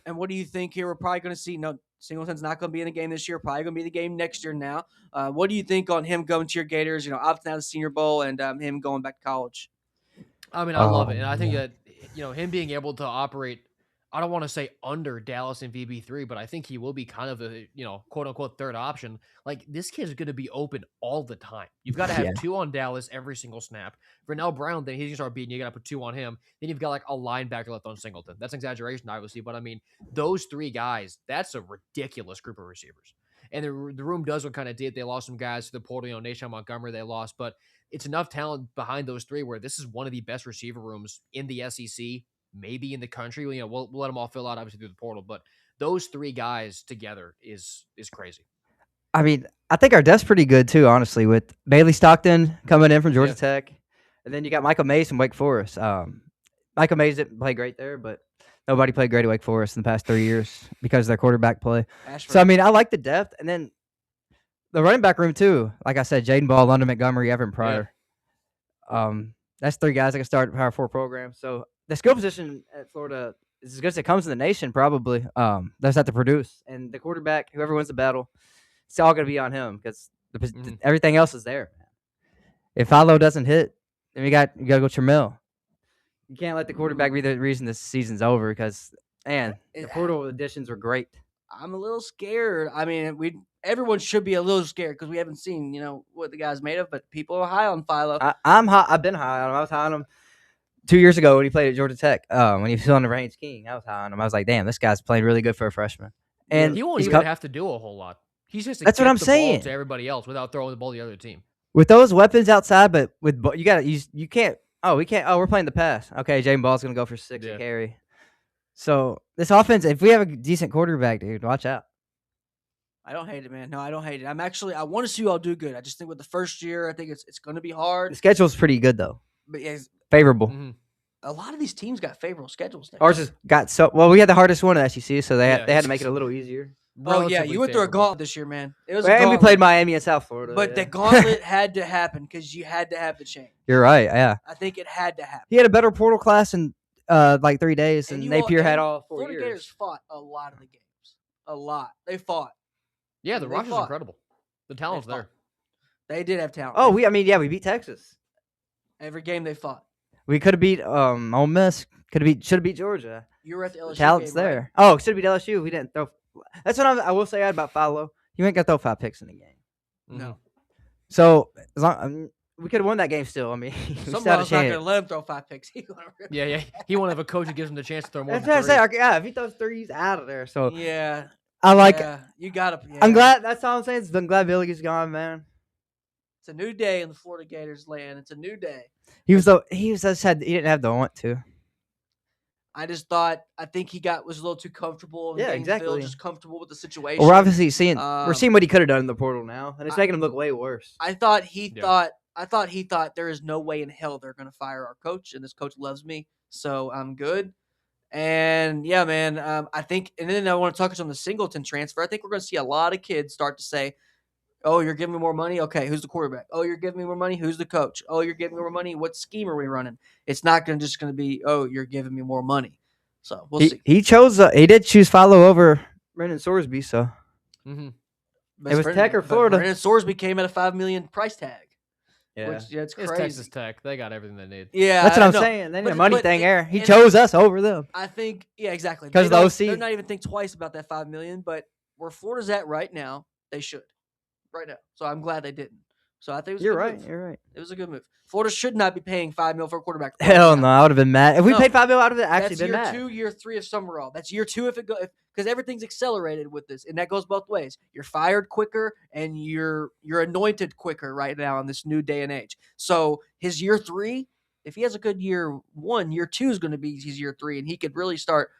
And what do you think here? We're probably going to see Singleton's not going to be in the game this year. Probably going to be in the game next year now. What do you think on him going to your Gators? Opting out of the Senior Bowl and him going back to college. I mean, I love it, and I think that him being able to operate. I don't want to say under Dallas and VB3, but I think he will be kind of the, quote unquote third option. Like, this kid is going to be open all the time. You've got to have 2 on Dallas every single snap. Vernell Brown, then he's going to start beating you. You got to put 2 on him. Then you've got like a linebacker left on Singleton. That's an exaggeration, obviously, but I mean, those 3 guys, that's a ridiculous group of receivers. And the room does what kind of did. They lost some guys to the portal, Nation Montgomery they lost, but it's enough talent behind those 3 where this is one of the best receiver rooms in the SEC, maybe in the country. We'll let them all fill out obviously through the portal, but those 3 guys together is crazy. I mean, I think our depth's pretty good too, honestly, with Bailey Stockton coming in from Georgia Tech, and then you got Michael Mays from Wake Forest. Michael Mays didn't play great there, but nobody played great at Wake Forest in the past 3 years because of their quarterback play. Ashford. So I mean, I like the depth, and then the running back room too. Like I said, Jaden Ball, London Montgomery, Evan Pryor. Yeah. That's 3 guys that can start Power 4 programs. So the skill position at Florida is as good as it comes in the nation, probably. That's have to produce. And the quarterback, whoever wins the battle, it's all going to be on him because everything else is there. If Philo doesn't hit, then you got to go Trammell. You can't let the quarterback be the reason this season's over because, the portal additions were great. I'm a little scared. I mean, everyone should be a little scared because we haven't seen, what the guy's made of, but people are high on Philo. I'm high. I've been high on him. I was high on him 2 years ago when he played at Georgia Tech. When he was on the Reigns King, I was high on him. I was like, damn, this guy's playing really good for a freshman. And he won't even have to do a whole lot. He's just that's what I'm saying to everybody else without throwing the ball to the other team. With those weapons outside, but you got to use. You can't. Oh, we can't. Oh, we're playing the pass. Okay, Jaden Ball's gonna go for 6 a carry. So this offense, if we have a decent quarterback, dude, watch out. I don't hate it, man. No, I don't hate it. I want to see you all do good. I just think with the first year, I think it's going to be hard. The schedule's pretty good though. But favorable. Mm-hmm. A lot of these teams got favorable schedules. Ours has got we had the hardest one at SEC, so they had to make it a little easier. Oh yeah, you went through a gauntlet this year, man. It was and we played Miami and South Florida, but the gauntlet had to happen because you had to have the change. You're right. Yeah, I think it had to happen. He had a better portal class in like 3 days, and Napier had all 4 Florida years. Gators fought a lot of the games. A lot. They fought. Yeah, the roster's incredible. The talent's there. They did have talent. Oh, we beat Texas. Every game they fought. We could have beat Ole Miss. Should have beat Georgia. You were at the LSU talent's game, there. Right? Oh, should have beat LSU. We didn't throw. That's what I will say about Philo. You ain't got to throw 5 picks in the game. No. So as long we could have won that game still. I mean, somebody's not going to let him throw 5 picks. Yeah. He won't have a coach who gives him the chance to throw more. That's what I say. Yeah, if he throws 3, he's out of there. So yeah, I like. Yeah, you got to. Yeah. I'm glad. That's all I'm saying. I'm glad Billy's gone, man. It's a new day in the Florida Gators land. It's a new day. He didn't have the want to. I think he was a little too comfortable. Yeah, exactly. Just comfortable with the situation. We're obviously seeing what he could have done in the portal now, and it's making him look way worse. I thought he thought there is no way in hell they're going to fire our coach, and this coach loves me, so I'm good. And yeah, man, I think, and then I want to talk on the Singleton transfer. I think we're going to see a lot of kids start to say, "Oh, you're giving me more money? Okay, who's the quarterback? Oh, you're giving me more money? Who's the coach? Oh, you're giving me more money? What scheme are we running?" It's not just going to be, "Oh, you're giving me more money." So we'll see. He did choose Philo over Brendan Sorsby, so it was Tech or Florida. Brendan Sorsby came at a $5 million price tag. Yeah, it's crazy. It's Texas Tech. They got everything they need. Yeah, that's what I'm saying. Then the money thing there. He chose us over them. I think, yeah, exactly. Because the OC. They're not even think twice about that $5 million. But where Florida's at right now, they should. Right now. So I'm glad they didn't. So I think it was a You're good right. move. You're right. It was a good move. Florida should not be paying $5 million for a quarterback. Hell no, I would have been mad if we paid $5 million. I would have actually That's been year mad. 2, year 3 of Summerall. That's year 2 if it goes because everything's accelerated with this, and that goes both ways. You're fired quicker and you're anointed quicker right now in this new day and age. So his year 3, if he has a good year 1, year 2 is going to be his year 3, and he could really start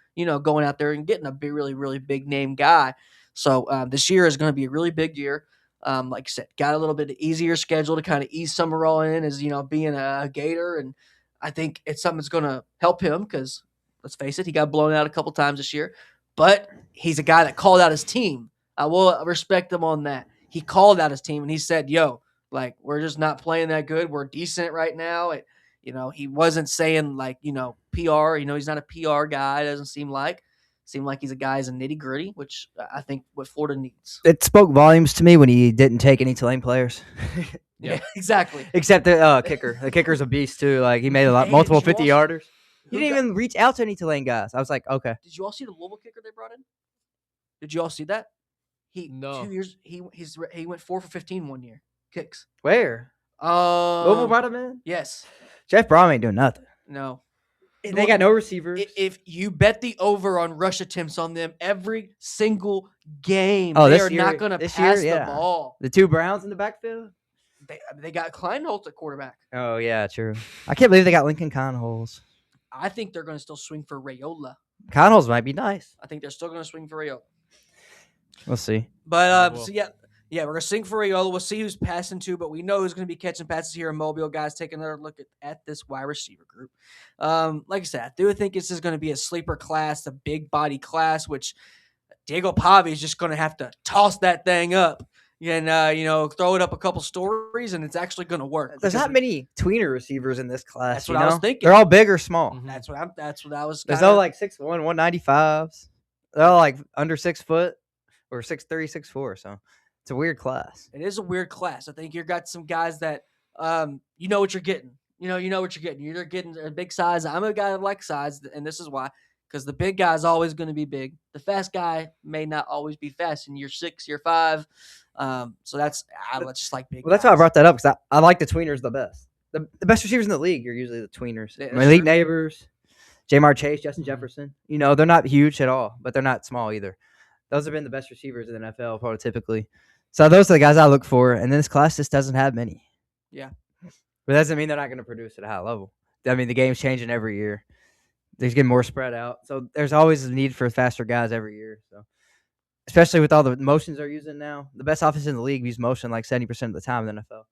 going out there and getting a big, really, really big name guy. So this year is going to be a really big year. Like I said, got a little bit easier schedule to kind of ease Summerall in as being a Gator, and I think it's something that's going to help him because let's face it, he got blown out a couple times this year, but he's a guy that called out his team. I will respect him on that. He called out his team and he said, "Yo, like we're just not playing that good. We're decent right now." He wasn't saying PR. He's not a PR guy. It doesn't seem like. Seemed like he's a guy who's a nitty gritty, which I think what Florida needs. It spoke volumes to me when he didn't take any Tulane players. Yeah, exactly. Except the kicker. The kicker's a beast too. Like he made multiple 50-yarders. He didn't even reach out to any Tulane guys. I was like, okay. Did you all see the Louisville kicker they brought in? Did you all see that? No. 2 years. He went 4 for 15 one year kicks. Where? Louisville brought him in. Yes. Jeff Brom ain't doing nothing. No. They got no receivers. If you bet the over on rush attempts on them every single game, they are not going to pass the ball. The 2 Browns in the backfield. They got Kleinholtz at quarterback. Oh yeah, true. I can't believe they got Lincoln Conholes. I think they're going to still swing for Raiola. Conholes might be nice. I think they're still going to swing for Raiola. We'll see. But so yeah, we're going to swing for Raiola. We'll see who's passing to, but we know who's going to be catching passes here in Mobile. Guys, taking another look at this wide receiver group. Like I said, I do think this is going to be a sleeper class, a big body class, which Diego Pavi is just going to have to toss that thing up and throw it up a couple stories, and it's actually going to work. There's not many tweener receivers in this class. That's what I was thinking. They're all big or small. Mm-hmm. That's what I was. There's no 6'1", 195s. They're all under 6 foot or 6'3", 6'4". So it's a weird class. It is a weird class. I think you've got some guys that you know what you're getting. You know what you're getting. You're getting a big size. I'm a guy that likes size, and this is why. Because the big guy is always going to be big. The fast guy may not always be fast in year 6, year 5. So I just like big. Well, that's why I brought that up because I like the tweeners the best. The best receivers in the league are usually the tweeners. Elite Neighbors, Jamar Chase, Justin Jefferson. They're not huge at all, but they're not small either. Those have been the best receivers in the NFL prototypically. So those are the guys I look for, and this class just doesn't have many. Yeah. But that doesn't mean they're not going to produce at a high level. I mean, the game's changing every year. They're getting more spread out. So there's always a need for faster guys every year. So especially with all the motions they're using now. The best offense in the league use motion like 70% of the time in the NFL.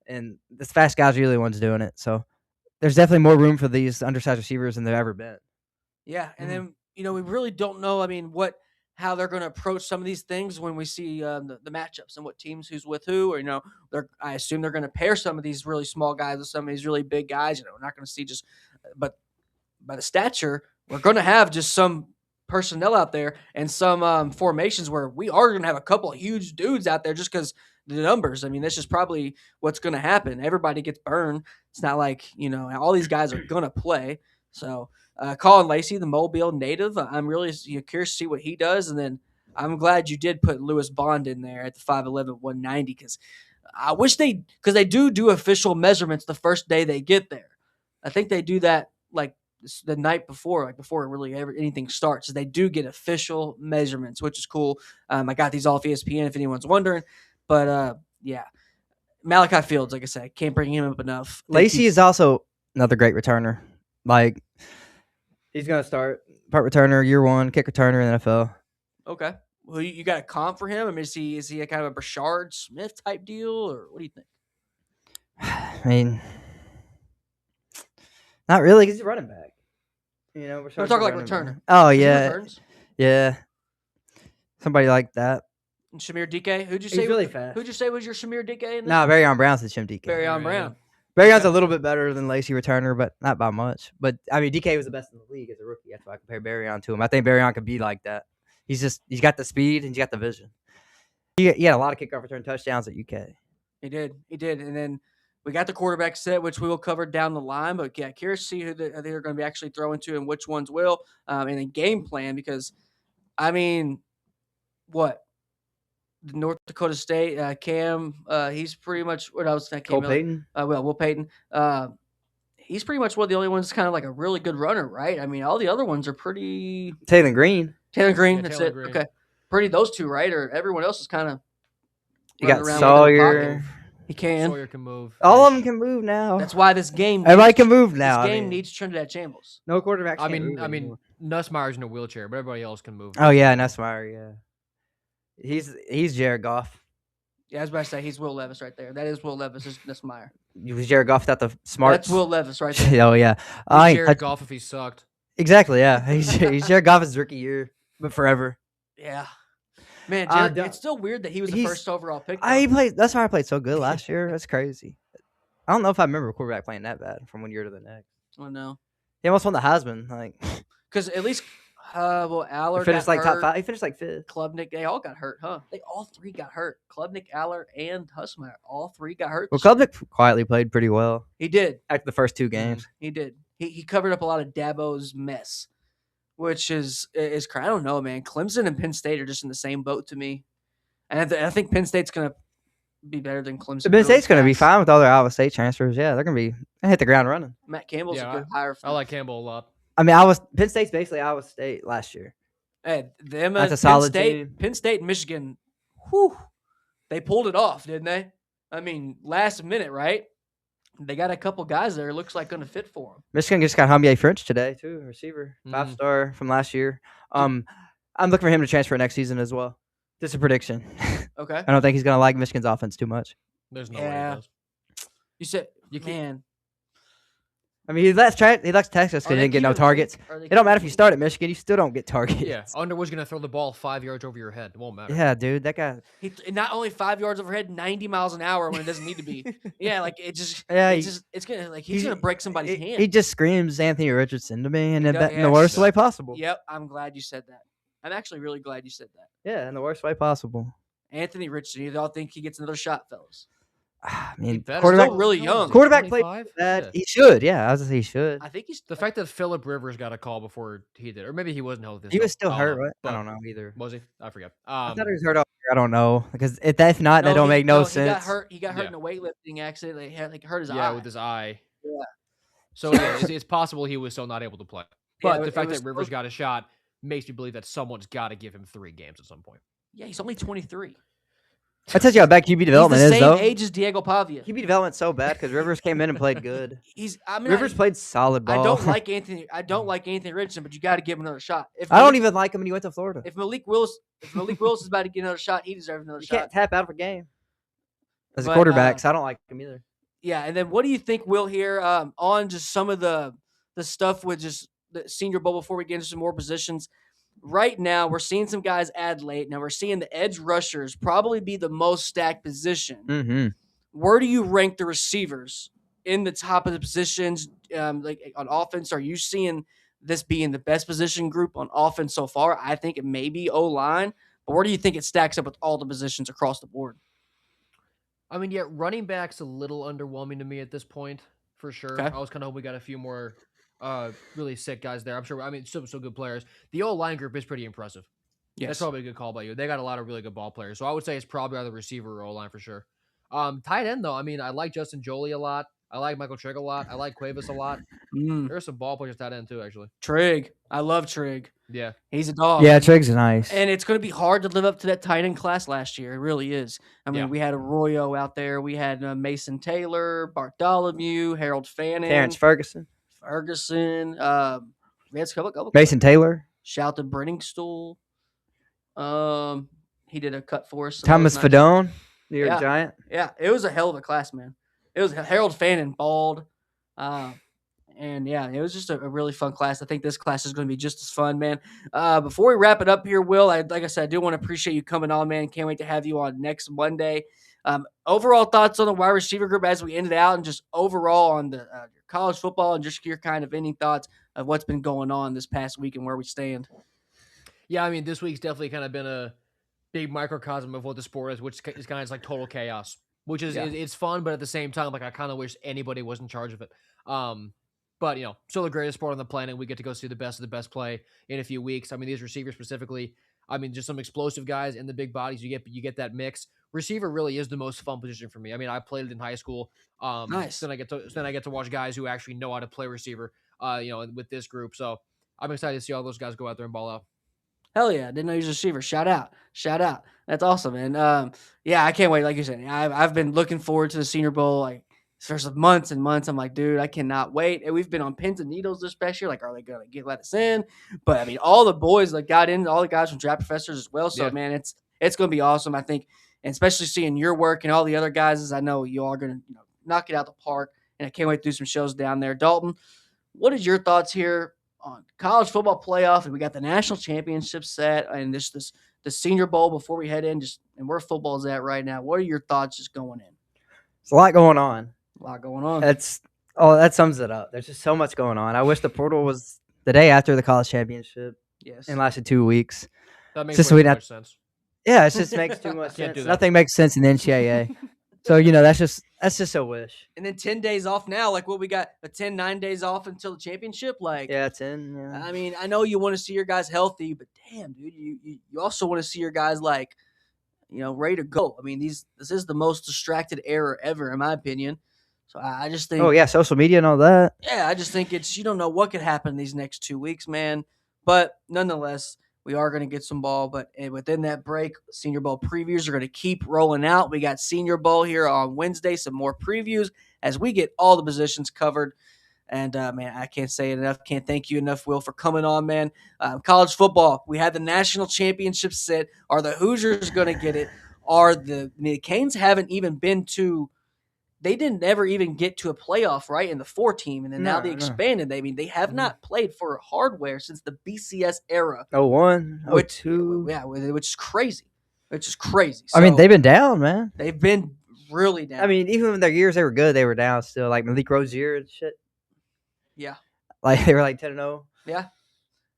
And the fast guys are usually the ones doing it. So there's definitely more room for these undersized receivers than there ever been. Yeah, and then we really don't know. I mean, how they're going to approach some of these things when we see the matchups and what teams who's with who, or I assume they're going to pair some of these really small guys with some of these really big guys. We're not going to see but by the stature, we're going to have just some personnel out there and some formations where we are going to have a couple of huge dudes out there just because the numbers. I mean, this is probably what's going to happen. Everybody gets burned. It's not like all these guys are going to play. So. Colin Lacey, the Mobile native, I'm really curious to see what he does. And then I'm glad you did put Lewis Bond in there at the 5'11", 190 because I wish because they do official measurements the first day they get there. I think they do that like the night before, before really anything starts. They do get official measurements, which is cool. I got these off ESPN if anyone's wondering. But yeah, Malachi Fields, like I said, can't bring him up enough. Lacey is also another great returner. He's going to start punt returner, year 1, kick returner in the NFL. Okay. Well, you got a comp for him? I mean, is he a kind of a Brashard Smith type deal, or what do you think? I mean, not really, because he's a running back. We're talking like returner. Oh, yeah. Yeah. Somebody like that. And Shamir DK? Who'd you say? He's really fast. Who'd you say was your Shamir DK? No, Barron Brown's the Shim DK. Barron Brown. Barryon's a little bit better than Lacey returner, but not by much. But I mean, DK was the best in the league as a rookie. That's why I compare Barryon to him. I think Barryon could be like that. He's got the speed and he's got the vision. He had a lot of kickoff return touchdowns at UK. He did, and then we got the quarterback set, which we will cover down the line. But yeah, curious to see who they're going to be actually throwing to and which ones will, and a game plan because, I mean, what North Dakota State, Cam, he's pretty much what I was saying. Cole Payton. Will Payton. He's pretty much one of the only ones kind of like a really good runner, right? I mean, all the other ones are pretty. Taylor Green. Taylor Green, Yeah, that's Taylor it. Green. Okay, pretty those two, right? Or everyone else is kind of. You got Around Sawyer. He can. Sawyer can move. All of them can move now. That's why this game. Everybody can move now. This game needs Trinidad Chambliss. No quarterbacks. I mean, Nussmeier's in a wheelchair, but everybody else can move. Oh yeah, Nussmeier. Yeah, he's Jared Goff. Yeah, I was about to say he's Will Levis right there. That is Will Levis. Is Nussmeier. Was Jared Goff without the smarts? That's Will Levis right there. Oh yeah. He's Jared Goff if he sucked. Exactly. Yeah, he's Jared Goff his rookie year, but forever. Yeah. Man, Jared, it's still weird that he was the first overall pick. That's why I played so good last year. That's crazy. I don't know if I remember a quarterback playing that bad from one year to the next. Oh no. He almost won the Heisman. Because at least, Aller finished got top hurt. 5. He finished 5th. Klubnik, they all got hurt, huh? They all three got hurt. Klubnik, Aller, and Nussmeier, all three got hurt. Well, Klubnik quietly played pretty well. He did. After the first 2 games. He did. He covered up a lot of Dabo's mess, which is I don't know, man. Clemson and Penn State are just in the same boat to me. And I think Penn State's going to be better than Clemson. Penn State's going to be fine with all their Iowa State transfers. Yeah, they're going to hit the ground running. Matt Campbell's a good hire. I like Campbell a lot. I mean, Penn State's basically Iowa State last year. Hey, them that's a solid team. Penn State and Michigan, whew, they pulled it off, didn't they? I mean, last minute, right? They got a couple guys there. It looks like going to fit for them. Michigan just got Javier French today too, receiver, 5-star from last year. I'm looking for him to transfer next season as well. Just a prediction. Okay. I don't think he's going to like Michigan's offense too much. There's no way he does. You said, man. I mean, he left Texas because he didn't get no targets. It don't matter if you start at Michigan, you still don't get targets. Yeah, Underwood's going to throw the ball 5 yards over your head. It won't matter. Yeah, dude, that guy. Not only 5 yards overhead, 90 miles an hour when it doesn't need to be. Yeah, like it just. Yeah, it's gonna like he's gonna break somebody's hand. He just screams Anthony Richardson to me, and in the worst way possible. Yep, I'm glad you said that. I'm actually really glad you said that. Yeah, in the worst way possible. Anthony Richardson, you don't think he gets another shot, fellas? I mean, quarterback still really young. Quarterback played bad. Yeah. He should. Yeah, I was gonna say he should. I think he's the fact that Phillip Rivers got a call before he did, or maybe he wasn't healthy. He was still hurt, right? I don't know either. Was he? I forget. I thought he was hurt all year. I don't know because if not, that don't make no sense. He got hurt in a weightlifting accident. He hurt his eye. Yeah, with his eye. Yeah. So it's possible he was still not able to play. But the fact that Rivers got a shot makes me believe that someone's got to give him 3 games at some point. Yeah, he's only 23. I tell you how bad QB development is, though. He's the same age as Diego Pavia. QB development's so bad because Rivers came in and played good. Rivers played solid ball. I don't like Anthony Richardson, but you got to give him another shot. I don't even like him when he went to Florida. If Malik Willis is about to get another shot, he deserves another shot. You can't tap out of a game as a quarterback, so I don't like him either. Yeah, and then what do you think, Will, here on just some of the stuff with just the Senior Bowl before we get into some more positions? Right now, we're seeing some guys add late. Now, we're seeing the edge rushers probably be the most stacked position. Mm-hmm. Where do you rank the receivers in the top of the positions? Like on offense, are you seeing this being the best position group on offense so far? I think it may be O-line. But where do you think it stacks up with all the positions across the board? I mean, yeah, running back's a little underwhelming to me at this point, for sure. Okay. I was kind of hoping we got a few more really sick guys there. I'm sure. I mean, so good players. The O-line group is pretty impressive. Yes. That's probably a good call by you. They got a lot of really good ball players. So I would say it's probably either receiver or O-line for sure. Tight end, though, I mean, I like Justin Jolie a lot. I like Michael Trigg a lot. I like Cuevas a lot. There's some ball players tight end, too, actually. Trigg. I love Trigg. Yeah. He's a dog. Yeah, Trigg's nice. And it's going to be hard to live up to that tight end class last year. It really is. I mean, we had Arroyo out there. We had Mason Taylor, Bartholomew, Harold Fanning. Terrence Ferguson. We had a couple Mason Taylor. Shout to Brenningstool. He did a cut for us. Thomas Fadone, New York Giant. Yeah, it was a hell of a class, man. It was Harold Fanning, bald. And yeah, it was just a really fun class. I think this class is going to be just as fun, man. Before we wrap it up here, Will, like I said, I do want to appreciate you coming on, man. Can't wait to have you on next Monday. Overall thoughts on the wide receiver group as we ended out, and just overall on the college football, and just your kind of any thoughts of what's been going on this past week and where we stand. Yeah, I mean, this week's definitely kind of been a big microcosm of what the sport is, which is kind of like total chaos, which is it's fun, but at the same time, like I kind of wish anybody was in charge of it. But, still the greatest sport on the planet. We get to go see the best of the best play in a few weeks. I mean, these receivers specifically, I mean, just some explosive guys and the big bodies. You get that mix. Receiver really is the most fun position for me. I mean, I played it in high school. Nice. So then I get to watch guys who actually know how to play receiver. With this group. So I'm excited to see all those guys go out there and ball out. Hell yeah. Didn't know he was a receiver. Shout out. That's awesome, man. Yeah, I can't wait. Like you said, I've been looking forward to the Senior Bowl like for some months and months. I'm like, dude, I cannot wait. And we've been on pins and needles this past year. Like, are they going to let us in? But I mean, all the boys that got in, all the guys from Draft Professors as well. So, man, it's going to be awesome. I think, and especially seeing your work and all the other guys, as I know you all are going to knock it out the park. And I can't wait to do some shows down there. Dalton, what is your thoughts here on college football playoff? And we got the national championship set and the Senior Bowl before we head in, and where football's at right now. What are your thoughts just going in? There's a lot going on. That sums it up. There's just so much going on. I wish the portal was the day after the college championship. Yes. And lasted 2 weeks. That makes too much sense. Yeah, it just makes too much sense. Nothing makes sense in the NCAA. So, that's just a wish. And then 10 days off now. Like, what we got, 9 days off until the championship? Like, yeah, 10. Yeah. I mean, I know you want to see your guys healthy, but damn, dude, you also want to see your guys, like, ready to go. I mean, this is the most distracted era ever, in my opinion. So I just think. Oh, yeah, social media and all that. Yeah, I just think you don't know what could happen these next 2 weeks, man. But nonetheless, we are going to get some ball, but within that break, Senior Bowl previews are going to keep rolling out. We got Senior Bowl here on Wednesday, some more previews as we get all the positions covered. And, man, I can't say it enough. Can't thank you enough, Will, for coming on, man. College football, we had the national championship set. Are the Hoosiers going to get it? The Canes haven't even been to – they didn't ever even get to a playoff, right, in the 4-team, and then now they expanded. They have not played for hardware since the BCS era. 01, 02. Which is crazy. So, I mean, they've been down, man. They've been really down. I mean, even in their years they were good, they were down still. Like Malik Rozier and shit. Yeah. Like, they were like 10-0. Yeah.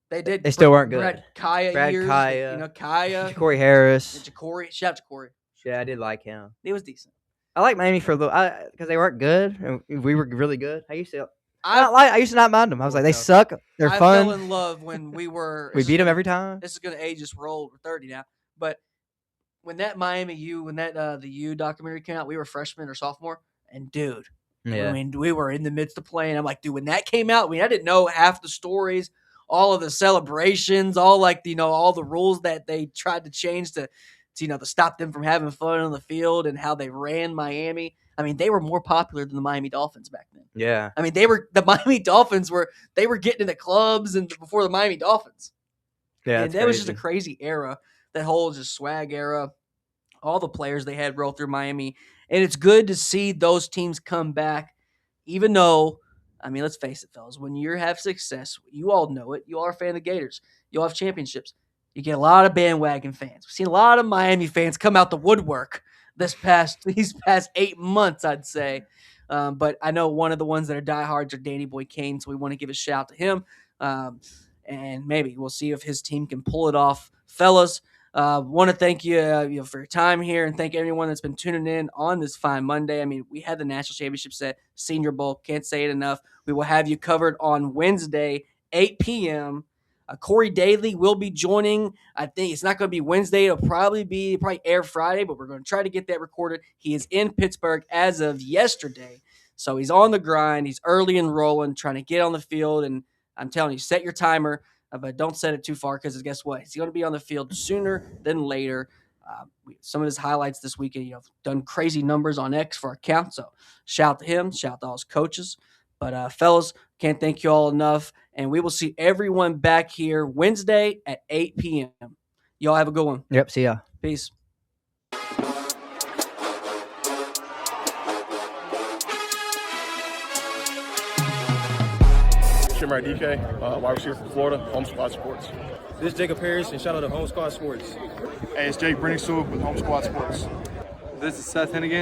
They did. They still weren't good. Brad Kaya. Kaya. Ja'Cory Harris. Shout out to Corey. Yeah, I did like him. He was decent. I like Miami for a little, because they weren't good, and we were really good. I used to not mind them. I was like, they suck. They're fun. I fell in love when we were. We beat them every time. This is going to age us. We're old. We're 30 now. But when that the U documentary came out, we were freshmen or sophomore, and dude, I mean, we were in the midst of playing. I'm like, dude, when that came out, I mean, I didn't know half the stories, all of the celebrations, all the rules that they tried to change to stop them from having fun on the field and how they ran Miami. I mean, they were more popular than the Miami Dolphins back then. Yeah. I mean, the Miami Dolphins were getting into clubs and before the Miami Dolphins. Yeah. And that was just a crazy era, that whole just swag era. All the players they had roll through Miami. And it's good to see those teams come back, even though, I mean, let's face it, fellas, when you have success, you all know it. You all are a fan of the Gators. You all have championships. You get a lot of bandwagon fans. We've seen a lot of Miami fans come out the woodwork these past 8 months, I'd say. But I know one of the ones that are diehards are Danny Boy Kane, so we want to give a shout to him. And maybe we'll see if his team can pull it off. Fellas, want to thank you, for your time here, and thank everyone that's been tuning in on this fine Monday. I mean, we had the national championship set, Senior Bowl. Can't say it enough. We will have you covered on Wednesday, 8 p.m., Corey Daly will be joining. I think it's not going to be Wednesday. It'll probably air Friday, but we're going to try to get that recorded. He is in Pittsburgh as of yesterday. So he's on the grind. He's early and rolling, trying to get on the field. And I'm telling you, set your timer, but don't set it too far because guess what? He's going to be on the field sooner than later. Some of his highlights this weekend, done crazy numbers on X for our count. So shout to him, shout to all his coaches. But fellas, can't thank you all enough. And we will see everyone back here Wednesday at 8 p.m. Y'all have a good one. Yep, see ya. Peace. Shimmer DK, wide receiver from Florida, Home Squad Sports. This is Jacob Harris, and shout out to Home Squad Sports. Hey, it's Jake Brenningsool with Home Squad Sports. This is Seth Hennigan.